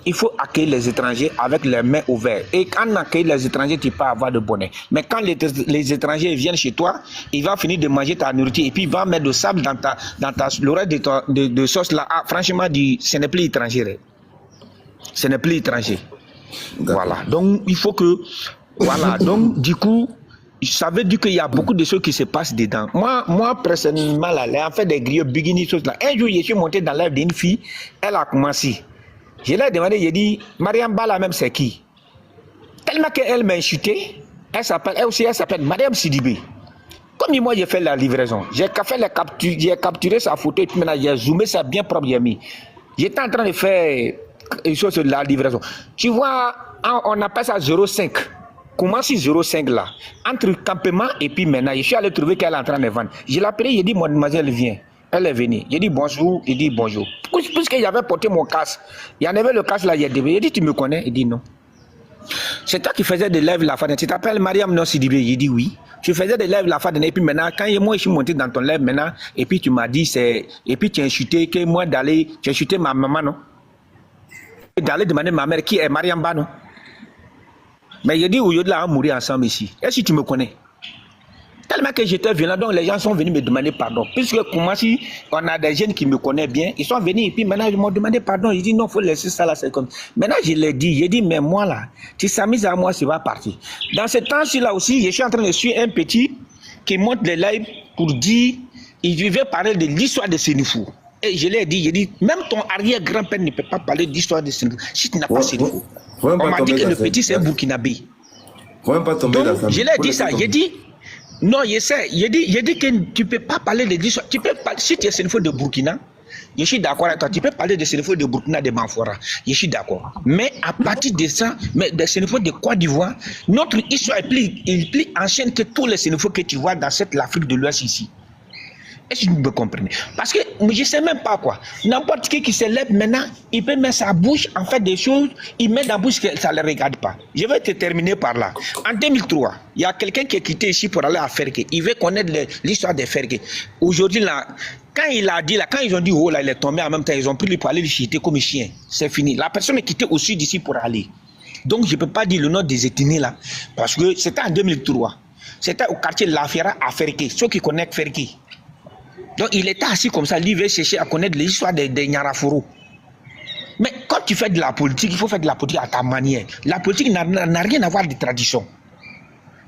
Il faut accueillir les étrangers avec les mains ouvertes. Et quand on accueille les étrangers, tu peux avoir de bonheur. Mais quand les étrangers viennent chez toi, ils vont finir de manger ta nourriture et puis ils vont mettre du sable dans l'oreille de sauce là. Ah, franchement, ce n'est plus étranger. Ce n'est plus étranger. Voilà. Donc, il faut que... Voilà. Donc, du coup, ça veut dire qu'il y a beaucoup de choses qui se passent dedans. Moi personnellement, là, en fait des griots, bikini, choses là. Un jour, je suis monté dans l'œuvre d'une fille. Elle a commencé. Je l'ai demandé, j'ai dit, Mariam Bala même c'est qui? Tellement qu'elle m'a insulté, elle s'appelle Mariam Sidibé. Comme moi j'ai fait la livraison, j'ai capturé sa photo et puis maintenant j'ai zoomé ça bien propre, j'ai mis. J'étais en train de faire une chose sur la livraison. Tu vois, on appelle ça 0,5. Comment si 0,5 là? Entre campement et puis maintenant, je suis allé trouver qu'elle est en train de vendre. Je l'ai appelé, j'ai dit, mademoiselle, viens. Elle est venue. J'ai dit bonjour, il dit bonjour. Puisque j'avais porté mon casque, il y en avait le casque là, il dit tu me connais? Il dit non. C'est toi qui faisais des lives la fadine. Tu t'appelles Mariam Non Sidibé? J'ai dit oui. Tu faisais des lives la fadine et puis maintenant, quand moi je suis monté dans ton live maintenant, et puis tu m'as dit et puis tu as insulté que moi d'aller, tu as insulté ma maman non? Et d'aller demander ma mère qui est Mariam Ba non? Mais j'ai dit aujourd'hui là on mourir ensemble ici. Est-ce que tu me connais? Tellement que j'étais violent, donc les gens sont venus me demander pardon. Puisque comment si on a des jeunes qui me connaissent bien, ils sont venus et puis maintenant ils m'ont demandé pardon. Ils disent non, il faut laisser ça là, c'est comme. Maintenant je l'ai dit, j'ai dit mais moi là, tu s'amuses à moi, c'est pas parti. Dans ce temps-ci là aussi, je suis en train de suivre un petit qui monte les lives pour dire, il veut parler de l'histoire de Sénifou. Et je l'ai dit, j'ai dit, même ton arrière-grand-père ne peut pas parler d'histoire de Sénifou si tu n'as pas Sénifou. On m'a dit que le petit c'est un Burkinabé. Donc je l'ai dit ça, j'ai dit. Non, je sais. Il dit que tu ne peux pas parler de l'histoire. Tu peux pas, si tu es Sénéfo de Burkina, je suis d'accord avec toi. Tu peux parler de Sénéfo de Burkina, de Banfora. Je suis d'accord. Mais à partir de ça, mais des Sénéfo de Côte d'Ivoire, notre histoire est plus ancienne que tous les Sénéfos que tu vois dans l'Afrique de l'Ouest ici. Est-ce que vous me comprenez? Parce que je ne sais même pas quoi. N'importe qui se lève maintenant, il peut mettre sa bouche en fait des choses, il met dans la bouche que ça ne le regarde pas. Je vais te terminer par là. En 2003, il y a quelqu'un qui est quitté ici pour aller à Fergué. Il veut connaître l'histoire de Fergué. Aujourd'hui, là, quand il a dit, là, quand ils ont dit, oh là, il est tombé en même temps, ils ont pris lui pour aller le chiter comme un chien. C'est fini. La personne est quittée au sud d'ici pour aller. Donc, je ne peux pas dire le nom des ethnies là, parce que c'était en 2003. C'était au quartier Lafiera à Fergué. Ceux qui connaissent Fergué. Donc il était assis comme ça, lui veut chercher à connaître l'histoire des Nyaraforo. Mais quand tu fais de la politique, il faut faire de la politique à ta manière. La politique n'a rien à voir de tradition.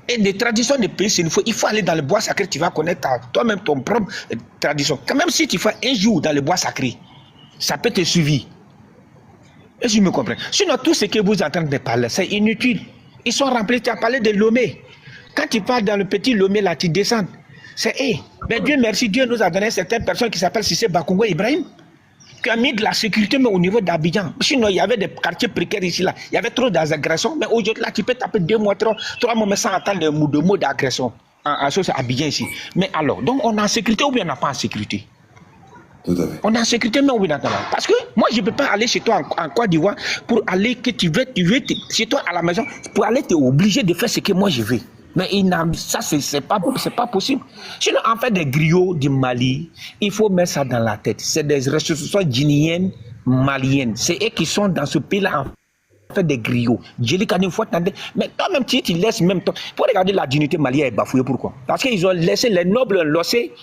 Et des traditions de pays, il faut aller dans le bois sacré, tu vas connaître toi-même ton propre tradition. Quand même si tu fais un jour dans le bois sacré, ça peut te suivre. Et je me comprends. Sinon tout ce que vous êtes en train de parler, c'est inutile. Ils sont remplis, tu as parlé de Lomé. Quand tu parles dans le petit Lomé, là, tu descends. C'est mais Dieu merci, Dieu nous a donné certaines personnes qui s'appellent Sissé Bakongo Ibrahim, qui a mis de la sécurité mais au niveau d'Abidjan. Sinon, il y avait des quartiers précaires ici, là. Il y avait trop d'agressions. Mais aujourd'hui, là, tu peux taper 2 mois, 3 mois sans attendre de mots d'agression. En chose à Abidjan ici. Mais alors, donc on est en sécurité ou bien on n'a pas en sécurité? Tout à fait. On est en sécurité, mais oui, parce que moi, je ne peux pas aller chez toi en Côte d'Ivoire pour aller que tu veux chez toi à la maison, pour aller, tu es obligé de faire ce que moi je veux. Mais ça, c'est pas possible. Sinon, en fait, des griots du Mali, il faut mettre ça dans la tête. C'est des ressources guinéennes, maliennes. C'est eux qui sont dans ce pays-là, en fait, des griots. Mais toi-même, tu laisses même temps. Pour regarder la dignité malienne est bafouée, pourquoi? Parce qu'ils ont laissé les nobles losser.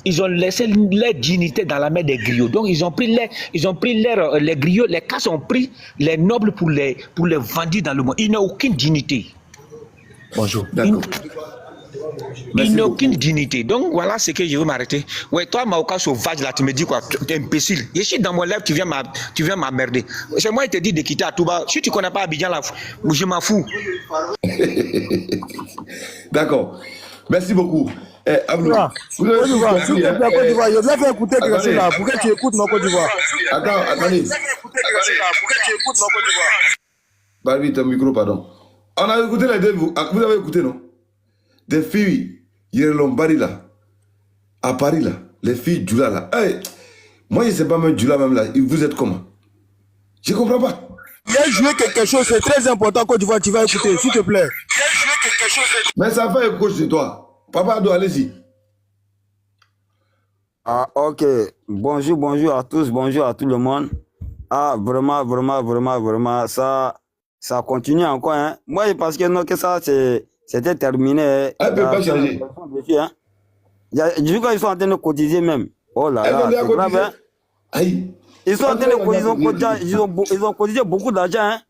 Ils ont laissé leur dignité dans la main des griots. Donc, ils ont pris les griots, les casses ont pris les nobles pour les vendre dans le monde. Ils n'ont aucune dignité. Bonjour. Il n'a aucune dignité. Donc voilà ce que je veux m'arrêter. Ouais, toi, Maoka sauvage, là, tu me dis quoi? T'es imbécile. Je suis dans mon lèvre, tu viens m'emmerder. C'est moi qui te dis de quitter à Touba. Si tu ne connais pas Abidjan, là, je m'en fous. D'accord. Merci beaucoup. Abdou, Côte d'Ivoire, s'il te plaît, Côte d'Ivoire, je voulais faire écouter quelque chose là. Pourquoi tu écoutes mon Côte d'Ivoire? Attendez. Barbie, ton micro, pardon. On a écouté les deux, vous avez écouté, non? Des filles, Yerlombari là, à Paris là, les filles Djoula là. Hey, moi je ne sais pas même Djoula même là, vous êtes comment? Je ne comprends pas. Il a joué quelque chose, c'est très important Côte d'Ivoire, tu vas écouter, s'il te plaît. Mais ça fait un coach de toi. Papa Ado, allez-y. Ah, ok. Bonjour à tous, bonjour à tout le monde. Ah, vraiment, ça continue encore, hein. Moi, parce que non, que ça, c'était terminé. Elle ne peut pas changer. Hein. Du coup, ils sont en train de cotiser même. Oh là là, c'est grave, hein. Aïe. Ils sont en train de cotiser, ils ont cotisé beaucoup d'argent, hein.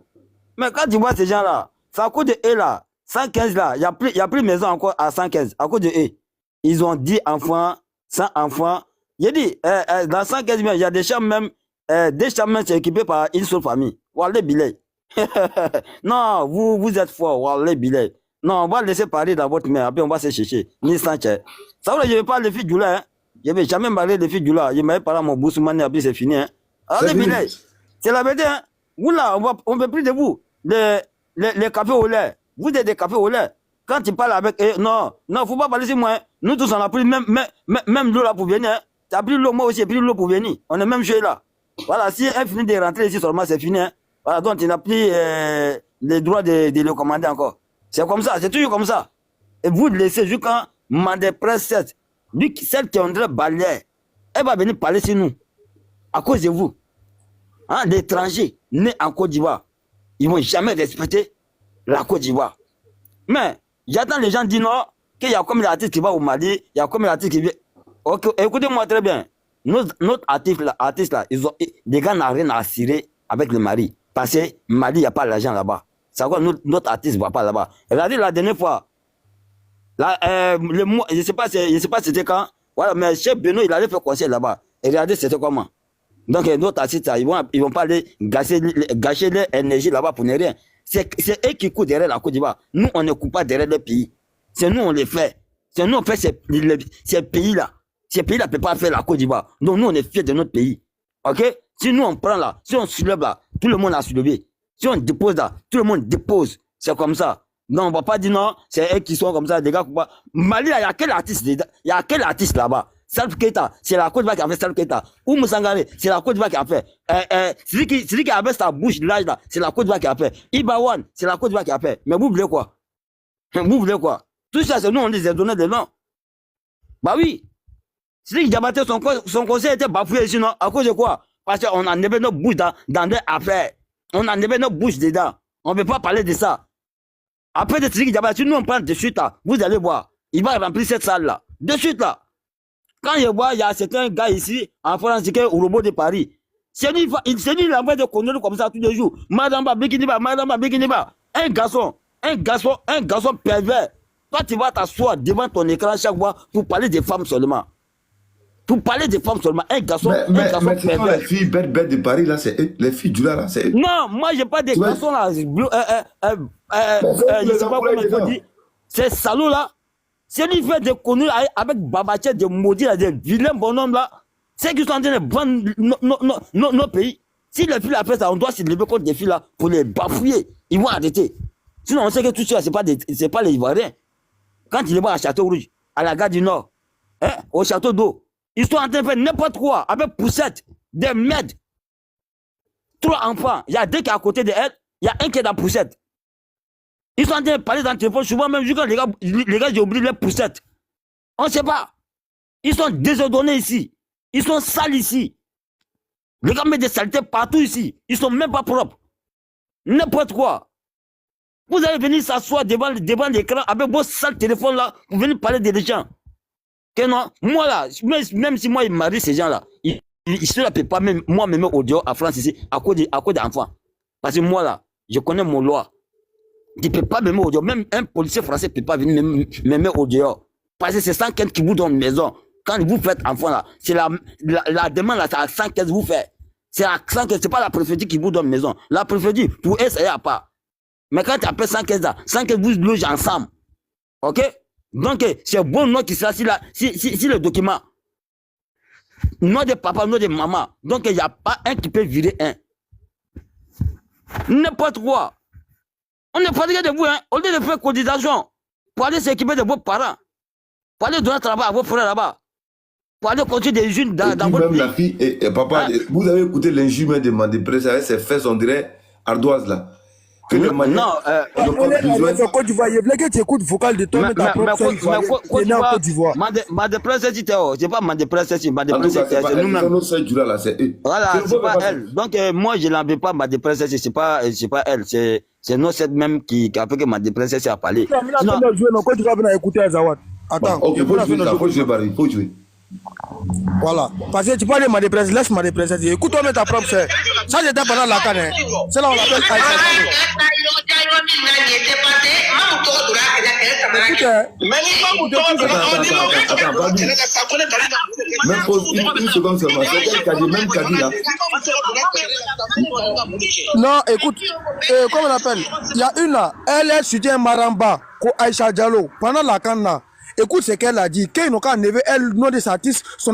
Mais quand tu vois ces gens-là, ça coûte de eux là, 115 là, il n'y a plus de maison encore à 115, à cause de eux. Ils ont 10 enfants, 100 enfants. J'ai dit, dans 115 000, il y a des chambres même, des chambres même sont équipées par une seule famille. Wallah Bilay. Non, vous êtes fort, Wallah Bilay. Non, on va laisser parler dans votre main, après on va se chercher. Ni Sanchez. Ça veut dire, je ne vais pas les filles du là, hein. Je ne vais jamais parler des filles du là. Je ne vais pas parler à mon Boussoumane, après c'est fini, hein. Wallah Bilay. C'est la vérité, hein. Vous là, on ne veut plus de vous. Les cafés au lait. Vous êtes des cafés au lait. Quand tu parles avec eux, non, faut pas parler sur moi, hein. Nous tous on a pris même l'eau là pour venir, hein. Tu as pris l'eau, moi aussi j'ai pris l'eau pour venir. On est même joué là. Voilà, si elle finit de rentrer ici seulement, c'est fini, hein. Voilà, donc tu n'as plus les droits de le commander encore. C'est comme ça, c'est toujours comme ça. Et vous laissez jusqu'à Mandé Princesse, celle qui est en train de balayer, elle va venir parler sur nous. À cause de vous. Hein, l'étranger né en Côte d'Ivoire, ils ne vont jamais respecter la Côte d'Ivoire. Mais j'attends les gens dire non, qu'il y a comme l'artiste qui va au Mali, il y a comme l'artiste qui vient. Okay, écoutez-moi très bien. Notre artiste là, les gars n'ont rien à assurer avec le Mali. Parce que Mali, il n'y a pas l'argent là-bas. C'est quoi notre artiste ne va pas là-bas. Regardez la dernière fois. Là, je ne sais pas c'était quand. Voilà, mais chef Beno, il allait faire concert là-bas. Et regardez c'était comment. Donc, notre artiste, ils vont pas aller gâcher l'énergie là-bas pour ne rien. C'est eux qui courent derrière la Côte d'Ivoire. Nous, on ne court pas derrière le pays. C'est nous, on les fait. C'est nous, on fait ces pays-là. Ces pays-là ne peuvent pas faire la Côte d'Ivoire. Donc, nous, on est fiers de notre pays. OK? Si nous, on prend là, si on soulève là, tout le monde a soulevé. Si on dépose là, tout le monde dépose. C'est comme ça. Non, on ne va pas dire non, c'est eux qui sont comme ça, des gars. Mali, il y a quel artiste là-bas? Salif Keita, c'est la Côte d'Ivoire qui a fait Salif Keita. Oumou Sangaré, c'est la Côte d'Ivoire qui a fait. Celui qui avait sa bouche large là, c'est la Côte d'Ivoire qui a fait. Ibawan, c'est la Côte d'Ivoire qui a fait. Mais vous voulez quoi? Tout ça, c'est nous, on les a donné des noms. Bah oui. Celui qui a battu son conseil était bafoué ici, non? À cause de quoi? Parce qu'on a enlevé notre bouche dans des affaires. On a enlevé notre bouche dedans. On ne peut pas parler de ça. Après de celui qui a battu, nous on prend de suite là. Vous allez voir. Il va remplir cette salle là. De suite là. Quand je vois, il y a certains gars ici, en France, qui est au robot de Paris. C'est lui, il envoie de conneries comme ça tous les jours. Madame Bikiniba. Un garçon pervers. Toi, tu vas t'asseoir devant ton écran chaque fois pour parler des femmes seulement. Un garçon pervers. Les filles bêtes de Paris, là, c'est eux. Les filles du là, c'est eux. Non, moi, j'ai pas des garçons là. Je sais pas comment il faut dire. Ces salauds là. C'est lui fait des conneries avec Babaché, des maudits, des vilains bonhommes là. C'est qu'ils sont en train de vendre nos pays. Si les filles après ça, on doit se lever contre des filles là pour les bafouiller. Ils vont arrêter. Sinon, on sait que tout ça, c'est pas les Ivoiriens. Quand ils les voient à Château Rouge, à la gare du Nord, hein, au château d'eau, ils sont en train de faire n'importe quoi avec poussette, des merdes. 3 enfants. Il y a 2 qui sont à côté de elle, il y a un qui est dans poussette. Ils sont en train de parler dans le téléphone, souvent même quand les gars j'ai oublié les poussettes. On ne sait pas. Ils sont désordonnés ici. Ils sont sales ici. Les gars mettent des saletés partout ici. Ils sont même pas propres. N'importe quoi. Vous allez venir s'asseoir devant l'écran avec vos sales téléphones là pour venir parler des gens. Que non, moi là, même si moi il marie ces gens là, ils ne peuvent pas même, moi même au dehors à France ici, à cause d'enfants. Parce que moi là, je connais mon loi. Tu ne peux pas me mettre au dehors. Même un policier français ne peut pas venir me mettre au dehors. Parce que c'est 115 qui vous donne une maison. Quand vous faites enfant là, c'est la demande là, c'est à 115 vous faites. C'est à 115, c'est pas la préfecture qui vous donne une maison. La préfecture, pour elle, ça y a pas. Mais quand tu appelles 115 là, 115 vous logez ensemble. Ok? Donc, c'est bon nom qui sera si le document. Nom de papa, nom de maman. Donc, il n'y a pas un qui peut virer un. N'importe quoi. On est fatigué de vous, hein. Au lieu de faire cotisation, pour aller s'équiper de vos parents, pour aller donner travail à vos frères là-bas, pour aller continuer des jeunes dans votre même pays. la fille, et papa, vous avez écouté l'injure de Mandé-Presse avec ses fesses, on dirait, ardoises là. Que les Maliens n'ont pas besoin. Côte d'Ivoire, il voulait que tu écoutes vocal de toi, mais ta propre Côte d'Ivoire. Mandé-Presse, c'est pas Mandé-Presse, c'est nous-mêmes. Voilà, c'est pas elle. Donc, moi, je n'en veux pas Mandé-Presse, c'est pas elle, c'est nous cette même qui a fait que Mandé-Presse a parlé. Attends, ok, faut jouer. Voilà. Parce que tu parles de Mandé-Presse, laisse Mandé-Presse. Écoute-toi, mais ta propre sœur. Ça, j'étais pendant la canne. C'est là où on l'appelle Aïcha. Même pause une seconde seulement. C'est Kadi, même Kadi là. Non, écoute, comment on l'appelle? Il y a une là, elle est soutien Maramba, Aïcha Diallo, pendant la canne là. Écoute ce qu'elle a dit. Quand ils n'ont qu'à enlever elle, nom de son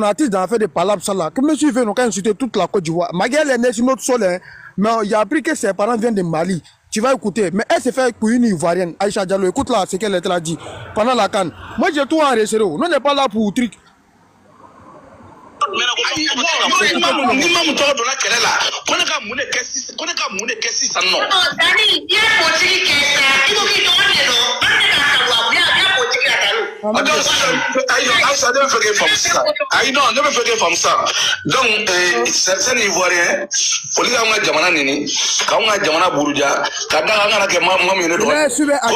artiste dans fait des palabres, ça là. Que monsieur fait, ils n'ont qu'à insulter toute la Côte d'Ivoire. Maguette est née sur notre sol, hein. Mais il a appris que ses parents viennent de Mali. Tu vas écouter. Mais elle s'est fait pour une Ivoirienne, Aïcha Diallo. Écoute là ce qu'elle a dit pendant la canne. Moi, j'ai tout enregistré. Nous, on n'est pas là pour truc. Donc, c'est Ivoirien. Pour les gens Jamana Nini, quand on a Jamana Bouroudia, quand on a que moi,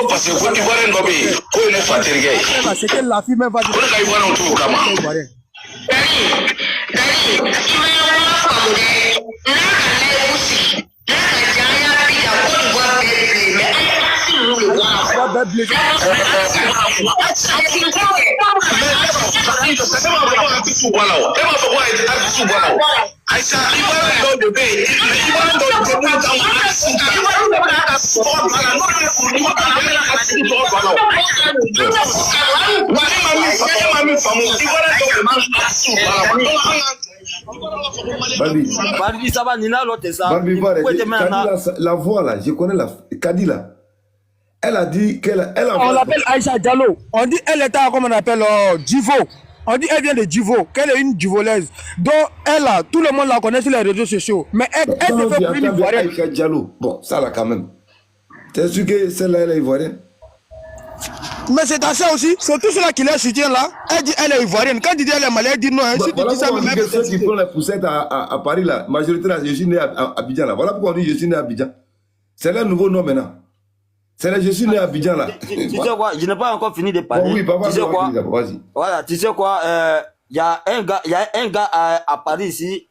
parce que Côte d'Ivoirien doit payer. Quoi ne fatigué? C'est que la fille même va dire. Babi, ça va, Nina, l'autre, ça. Babi, la voix là, je connais la Kadi là. Elle a dit qu'elle on l'appelle Aïcha Diallo. On dit elle était, comme on appelle, Djivo. On dit elle vient de Djivo, qu'elle est une Djivolaise. Donc elle a, tout le monde la connaît sur les réseaux sociaux. Mais elle se fait pour une Ivoirienne. Aïcha Diallo. Bon, ça là quand même. T'es sûr que celle-là elle est Ivoirienne? Mais c'est à ça aussi, c'est tout cela qui la soutient là. Elle dit elle est Ivoirienne. Quand tu dis elle est malienne, elle dit non. Si tu dis ça, même ceux qui font les poussettes à Paris là, majoritairement, je suis né à Abidjan là. Voilà pourquoi on dit je suis né à Abidjan. C'est le nouveau nom maintenant. C'est là, je suis né à Abidjan là. Tu sais quoi, je n'ai pas encore fini de parler. Bon, oui, papa, tu sais quoi, vas-y. voilà, tu sais quoi, il y a un gars à Paris ici,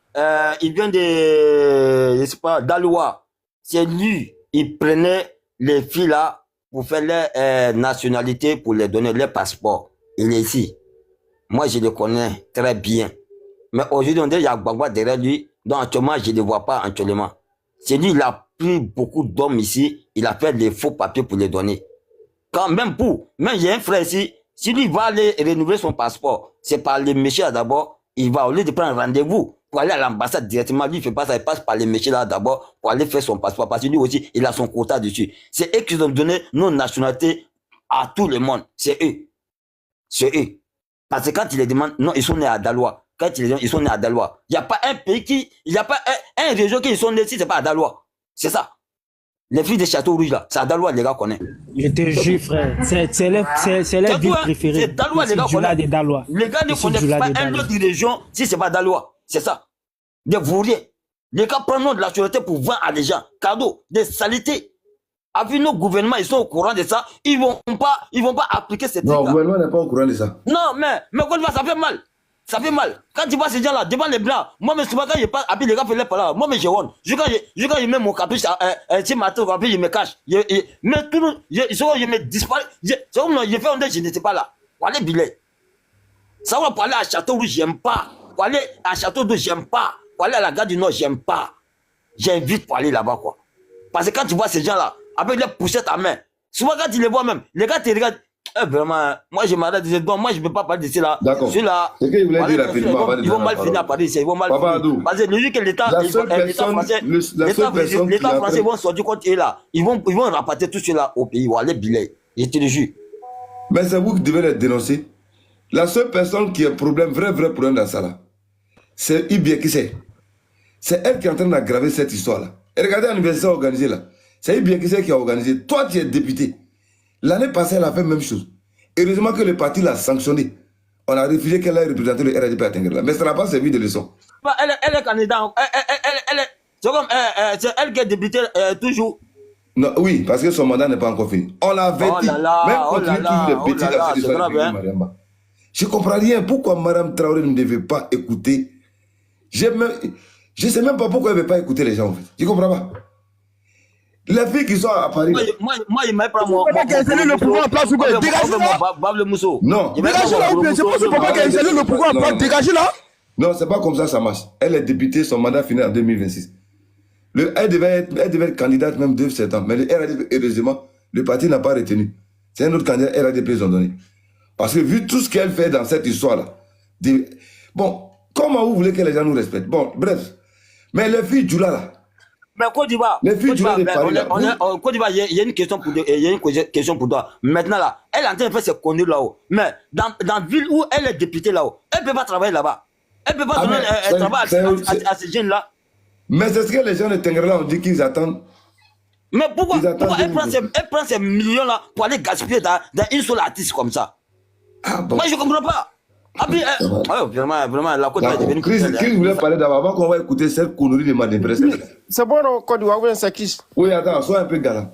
il vient de, je sais pas, d'Aloua. C'est lui, il prenait les filles là pour faire leur nationalité, pour les donner leur passeport. Il est ici. Moi, je le connais très bien. Mais aujourd'hui, on dit qu'il y a Gbagba derrière lui, donc actuellement, je ne le vois pas actuellement. C'est lui, il a pris beaucoup d'hommes ici, il a fait des faux papiers pour les donner. Quand même il y a un frère ici, si lui va aller renouveler son passeport, c'est par les méchants d'abord, il va, au lieu de prendre rendez-vous pour aller à l'ambassade directement, lui il fait pas ça, il passe par les méchants là d'abord pour aller faire son passeport, parce que lui aussi, il a son quota dessus. C'est eux qui ont donné nos nationalités à tout le monde, c'est eux. C'est eux. Parce que quand ils les demandent, non, ils sont nés à Daloa. Quand ils sont nés à Daloa. Il n'y a pas un pays il n'y a pas un région qui sont nés ici, c'est pas à Daloa. C'est ça. Les filles de Château Rouge là, c'est à Daloa, les gars connaissent. Je te jure, frère. C'est leur ville préférée. C'est Daloa, les gars connaissent. Les gars ne connaissent pas une autre région si c'est pas Daloa. C'est ça. Des vauriers. Les gars prennent de la sûreté pour vendre à des gens. Cadeaux, des saletés. Avec nos gouvernements, ils sont au courant de ça. Ils vont pas appliquer cette truc-là. Non, le gouvernement n'est pas au courant de ça. Non, mais quand ça fait mal. Ça fait mal. Quand tu vois ces gens-là, devant les blancs, moi, mais souvent, quand je passe, après les gars font là, moi, mais je honte. Quand je mets mon capuche, ce matin, après, je me cache. Mais tout le monde, je me disparais. C'est comme je fais un je n'étais pas là. Pour aller biler. Ça va pour aller à Château Rouge, j'aime pas. Pour aller à Château d'Eau, j'aime pas. Pour aller à la gare du Nord, j'aime pas. J'invite pour aller là-bas, quoi. Parce que quand tu vois ces gens-là, après, ils les poussent ta main. Souvent, quand tu les vois même, les gars te regardent. Vraiment, moi je m'arrête de dire, moi je ne peux pas parler de cela. D'accord. C'est là. C'est qu'il voulait dire rapidement. Ils vont mal finir à parler ici. Ils vont mal finir. Parce que le jour que l'État français vont sortir contre eux là, ils vont rapatrier tout cela au pays. Ils vont aller biler. Je te le jure. Mais c'est vous qui devez les dénoncer. La seule personne qui a un problème, vrai problème dans ça là, c'est Ibia qui c'est. C'est elle qui est en train d'aggraver cette histoire là. Et regardez l'université organisée là. C'est Ibia qui c'est qui a organisé. Toi tu es député. L'année passée, elle a fait la même chose. Heureusement que le parti l'a sanctionné. On a refusé qu'elle ait représenté le RDP à Tenguela. Mais ça n'a pas servi de leçon. Elle est candidate. C'est elle qui est députée toujours. Non, oui, parce que son mandat n'est pas encore fini. On l'a averti. Même continuer toujours les bêtises à cette histoire de Mariamba. Je ne comprends rien. Pourquoi Mme Traoré ne devait pas écouter? Je ne sais même pas pourquoi elle ne veut pas écouter les gens. En fait. Je ne comprends pas. Les filles qui sont à Paris. Moi, il m'a pas moi. Le pouvoir en place ou quoi? Dégagez-le. Non. Dégagez-là, c'est pas ce papa qui a installé le pouvoir en place. Dégagez-là. Non, c'est pas comme ça marche. Elle est députée, son mandat finit en 2026. Elle devait être candidate même 2 septembre. Mais le RADP, heureusement, le parti n'a pas retenu. C'est un autre candidat RADP ils ont donné. Parce que vu tout ce qu'elle fait dans cette histoire-là. Bon, comment vous voulez que les gens nous respectent? Bon, bref. Mais les filles Djoula là. Mais Côte d'Ivoire, il y a une question pour toi. Maintenant là, elle est en train de faire ses conneries là-haut. Mais dans la ville où elle est députée là-haut, elle ne peut pas travailler là-bas. Elle ne peut pas donner un travail à ces jeunes-là. Mais c'est ce que les gens de Tenguela ont dit qu'ils attendent. Mais pourquoi elle prend ces millions-là pour aller gaspiller dans une seule artiste comme ça? Bon. Moi je ne comprends pas. Vraiment, la Côte d'Ivoire est devenue Chris voulait parler d'abord avant qu'on va écouter cette connerie de Madame Presse. C'est bon, Côte d'Ivoire, oui, c'est Chris. Oui, attends, sois un peu galant.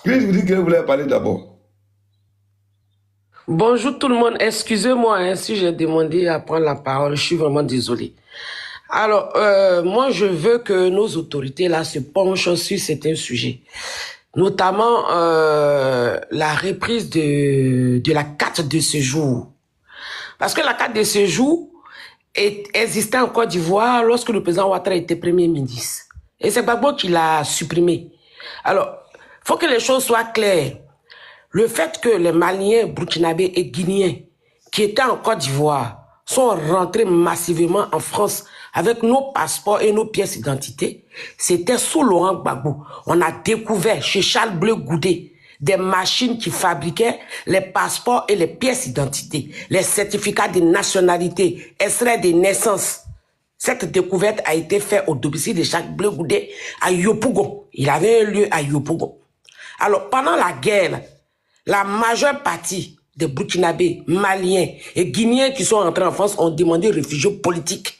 Chris vous dit qu'il voulait parler d'abord. Bonjour tout le monde, excusez-moi si j'ai demandé à prendre la parole, je suis vraiment désolé. Alors, moi je veux que nos autorités là se penchent sur certains sujets. Notamment la reprise de la carte de séjour. Parce que la carte de séjour existait en Côte d'Ivoire lorsque le président Ouattara était Premier ministre. Et c'est Gbagbo qui l'a supprimé. Alors, il faut que les choses soient claires. Le fait que les Maliens, Burkinabés et Guinéens qui étaient en Côte d'Ivoire sont rentrés massivement en France avec nos passeports et nos pièces d'identité, c'était sous Laurent Gbagbo. On a découvert chez Charles Bleu Goudé des machines qui fabriquaient les passeports et les pièces d'identité, les certificats de nationalité, extraits de naissance. Cette découverte a été faite au domicile de Charles Bleu Goudé à Yopougon. Il avait un lieu à Yopougon. Alors, pendant la guerre, la majeure partie des Burkinabés, Maliens et Guinéens qui sont entrés en France ont demandé réfugiés politiques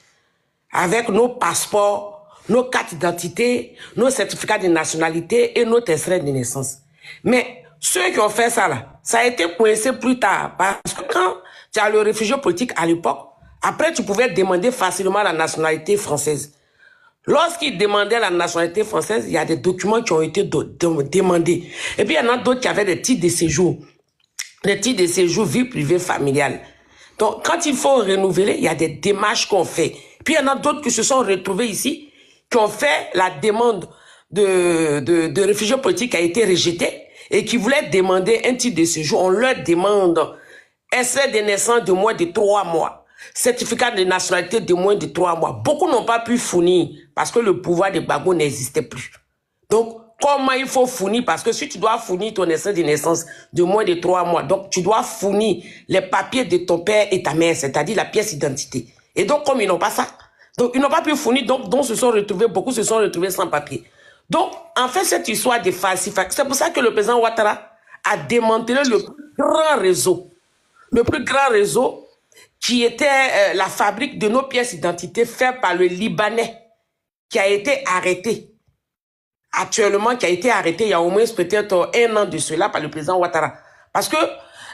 avec nos passeports, nos cartes d'identité, nos certificats de nationalité et nos extraits de naissance. Mais ceux qui ont fait ça, là, ça a été coincé plus tard. Parce que quand tu as le réfugié politique à l'époque, après tu pouvais demander facilement la nationalité française. Lorsqu'ils demandaient la nationalité française, il y a des documents qui ont été demandés. Et puis il y en a d'autres qui avaient des titres de séjour. Des titres de séjour vie privée familiale. Donc quand il faut renouveler, il y a des démarches qu'on fait. Puis il y en a d'autres qui se sont retrouvés ici, qui ont fait la demande de réfugiés politiques qui a été rejetée et qui voulaient demander un titre de séjour. On leur demande extrait de naissance de moins de 3 mois. Certificat de nationalité de moins de 3 mois. Beaucoup n'ont pas pu fournir parce que le pouvoir de Gbagbo n'existait plus. Donc, comment il faut fournir? Parce que si tu dois fournir ton extrait de naissance de moins de 3 mois, donc tu dois fournir les papiers de ton père et ta mère, c'est-à-dire la pièce d'identité. Et donc, comme ils n'ont pas ça, donc ils n'ont pas pu fournir, donc beaucoup se sont retrouvés sans papier. Donc, en fait, cette histoire de falsification, c'est pour ça que le président Ouattara a démantelé le plus grand réseau qui était la fabrique de nos pièces d'identité faites par le Libanais, qui a été arrêté. Actuellement, qui a été arrêté il y a au moins peut-être 1 an de cela par le président Ouattara. Parce que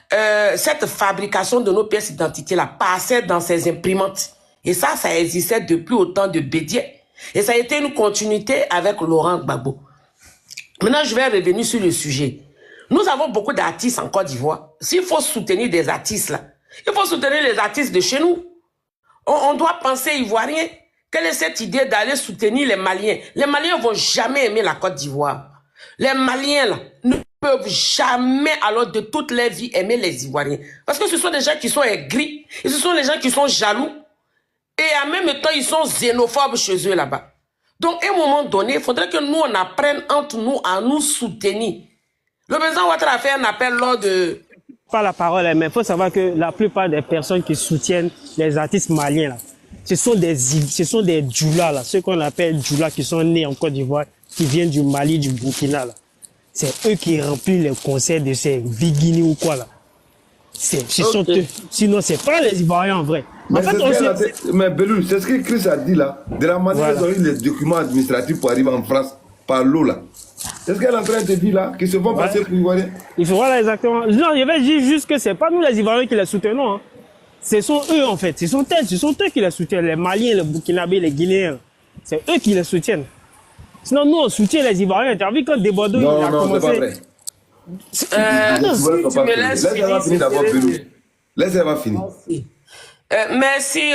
cette fabrication de nos pièces d'identité-là passait dans ces imprimantes. Et ça existait depuis autant de Bédier. Et ça a été une continuité avec Laurent Gbagbo. Maintenant, je vais revenir sur le sujet. Nous avons beaucoup d'artistes en Côte d'Ivoire. S'il faut soutenir des artistes, là, il faut soutenir les artistes de chez nous. On doit penser ivoirien. Quelle est cette idée d'aller soutenir les Maliens? Les Maliens ne vont jamais aimer la Côte d'Ivoire. Les Maliens là, ne peuvent jamais, alors de toute leur vie, aimer les Ivoiriens. Parce que ce sont des gens qui sont aigris. Et ce sont des gens qui sont jaloux. Et en même temps, ils sont xénophobes chez eux là-bas. Donc, à un moment donné, il faudrait que nous, on apprenne entre nous à nous soutenir. Le président Ouattara a fait un appel lors de... Pas la parole, mais il faut savoir que la plupart des personnes qui soutiennent les artistes maliens, là, ce sont des djoulas, là, ceux qu'on appelle djoulas, qui sont nés en Côte d'Ivoire, qui viennent du Mali, du Burkina. C'est eux qui remplissent les concerts de ces Bigini ou quoi là. Ce sont eux. Sinon, c'est pas les Ivoiriens en vrai. Mais, mais Belou, c'est ce que Chris a dit là. De la manière dont ils ont eu les documents administratifs pour arriver en France par l'eau là. C'est ce qu'elle est en train de dire là, qu'ils se font passer pour Ivoiriens. Il faut voir exactement. Non, je vais dire juste que c'est pas nous les Ivoiriens qui les soutenons. Hein. Ce sont eux en fait. Ce sont eux qui les soutiennent. Les Maliens, les Burkinabés, les Guinéens. C'est eux qui les soutiennent. Sinon, nous, on soutient les Ivoiriens. Tu as vu quand Desbordeaux il a commencé... Non, c'est pas vrai. Laisse-la finir d'abord, Belou. Laisse-la finir. Merci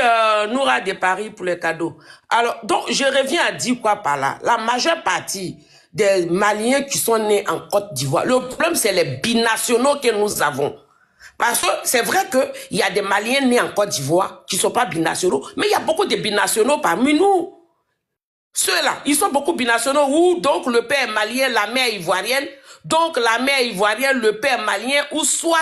Noura de Paris pour le cadeau. Alors, donc, je reviens à dire quoi par là. La majeure partie des Maliens qui sont nés en Côte d'Ivoire, le problème, c'est les binationaux que nous avons. Parce que c'est vrai qu'il y a des Maliens nés en Côte d'Ivoire qui ne sont pas binationaux, mais il y a beaucoup de binationaux parmi nous. Ceux-là, ils sont beaucoup binationaux où donc le père est malien, la mère est ivoirienne, donc la mère est ivoirienne, le père malien, ou soit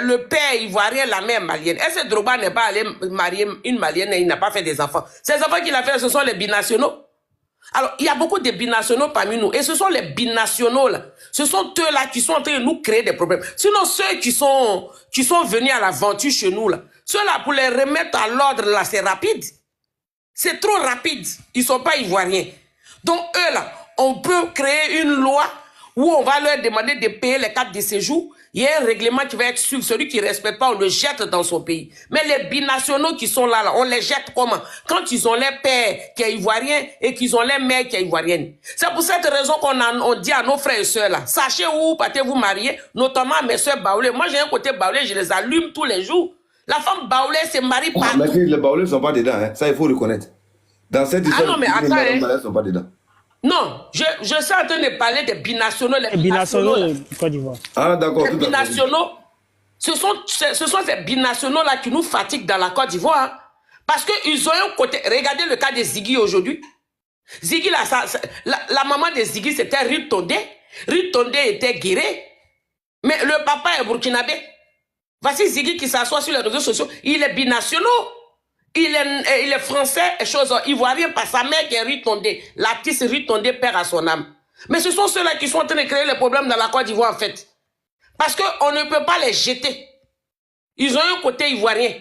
le père ivoirien, la mère malienne. Est-ce que Drogba n'est pas allé marier une malienne et il n'a pas fait des enfants? Ces enfants qu'il a fait, ce sont les binationaux. Alors, il y a beaucoup de binationaux parmi nous. Et ce sont les binationaux là. Ce sont eux là qui sont en train de nous créer des problèmes. Sinon, ceux qui sont venus à l'aventure chez nous là, ceux-là, pour les remettre à l'ordre là, c'est rapide. C'est trop rapide. Ils sont pas ivoiriens. Donc, eux là, on peut créer une loi où on va leur demander de payer les cartes de séjour. Il y a un règlement qui va être suivi. Celui qui ne respecte pas, on le jette dans son pays. Mais les binationaux qui sont là, on les jette comment? Quand ils ont leur père qui est ivoirien et qu'ils ont leur mère qui est ivoirienne. C'est pour cette raison qu'on dit à nos frères et sœurs là, sachez où partez-vous marier, notamment à mes sœurs baoulées. Moi, j'ai un côté baoulé, je les allume tous les jours. La femme baoulée se marie partout. Mais les baoulés ne sont pas dedans, hein. Ça, il faut reconnaître. Dans cette histoire, non, mais attends, les ne sont pas dedans. Non, je suis en train de parler des binationaux. Les binationaux Côte d'Ivoire. Ah, d'accord. Les binationaux, ce sont ces binationaux-là qui nous fatiguent dans la Côte d'Ivoire. Parce qu'ils ont un côté... Regardez le cas de Ziggy aujourd'hui. Ziggy, la maman de Ziggy, c'était Ruth Tondé. Ruth Tondé était guérée. Mais le papa est burkinabé. Voici Ziggy qui s'assoit sur les réseaux sociaux. Il est binationaux. Il est français, chose ivoirien par sa mère qui est Ruth Tondé. L'artiste Ruth Tondé perd à son âme. Mais ce sont ceux-là qui sont en train de créer les problèmes dans la Côte d'Ivoire en fait. Parce qu'on ne peut pas les jeter. Ils ont un côté ivoirien.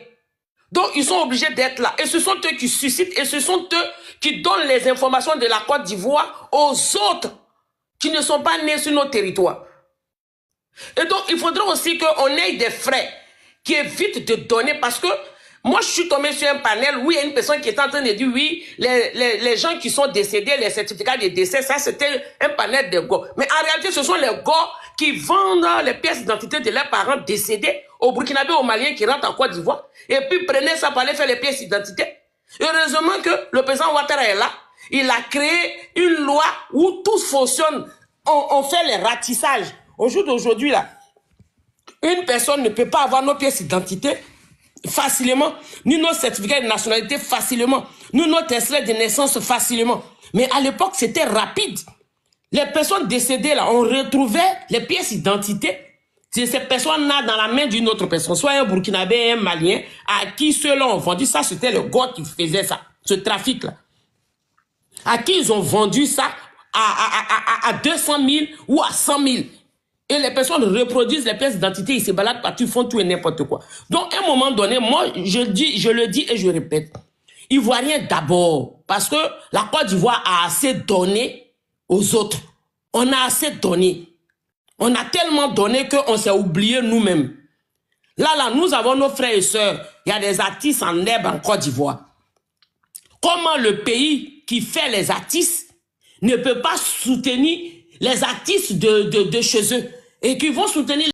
Donc ils sont obligés d'être là. Et ce sont eux qui suscitent et ce sont eux qui donnent les informations de la Côte d'Ivoire aux autres qui ne sont pas nés sur nos territoires. Et donc il faudrait aussi qu'on ait des frais qui évitent de donner parce que moi, je suis tombé sur un panel où il y a une personne qui est en train de dire oui, les gens qui sont décédés, les certificats de décès, ça c'était un panel de gars. Mais en réalité, ce sont les gars qui vendent les pièces d'identité de leurs parents décédés aux Burkinabés, aux Maliens qui rentrent en Côte d'Ivoire et puis prenaient ça pour aller faire les pièces d'identité. Heureusement que le président Ouattara est là. Il a créé une loi où tout fonctionne. On fait les ratissages. Au jour d'aujourd'hui, là, une personne ne peut pas avoir nos pièces d'identité facilement, ni nos certificats de nationalité facilement, ni nos extraits de naissance facilement. Mais à l'époque, c'était rapide. Les personnes décédées, là, on retrouvait les pièces d'identité de ces personnes-là dans la main d'une autre personne, soit un Burkinabé, un Malien, à qui ceux-là ont vendu ça, c'était le gars qui faisait ça, ce trafic-là. À qui ils ont vendu ça à 200 000 ou à 100 000. Et les personnes reproduisent les pièces d'identité, ils se baladent partout, ils font tout et n'importe quoi. Donc, à un moment donné, moi, je le dis et je répète, Ivoiriens d'abord, parce que la Côte d'Ivoire a assez donné aux autres. On a assez donné. On a tellement donné qu'on s'est oublié nous-mêmes. Là, nous avons nos frères et sœurs. Il y a des artistes en herbe en Côte d'Ivoire. Comment le pays qui fait les artistes ne peut pas soutenir les artistes de chez eux et qui vont soutenir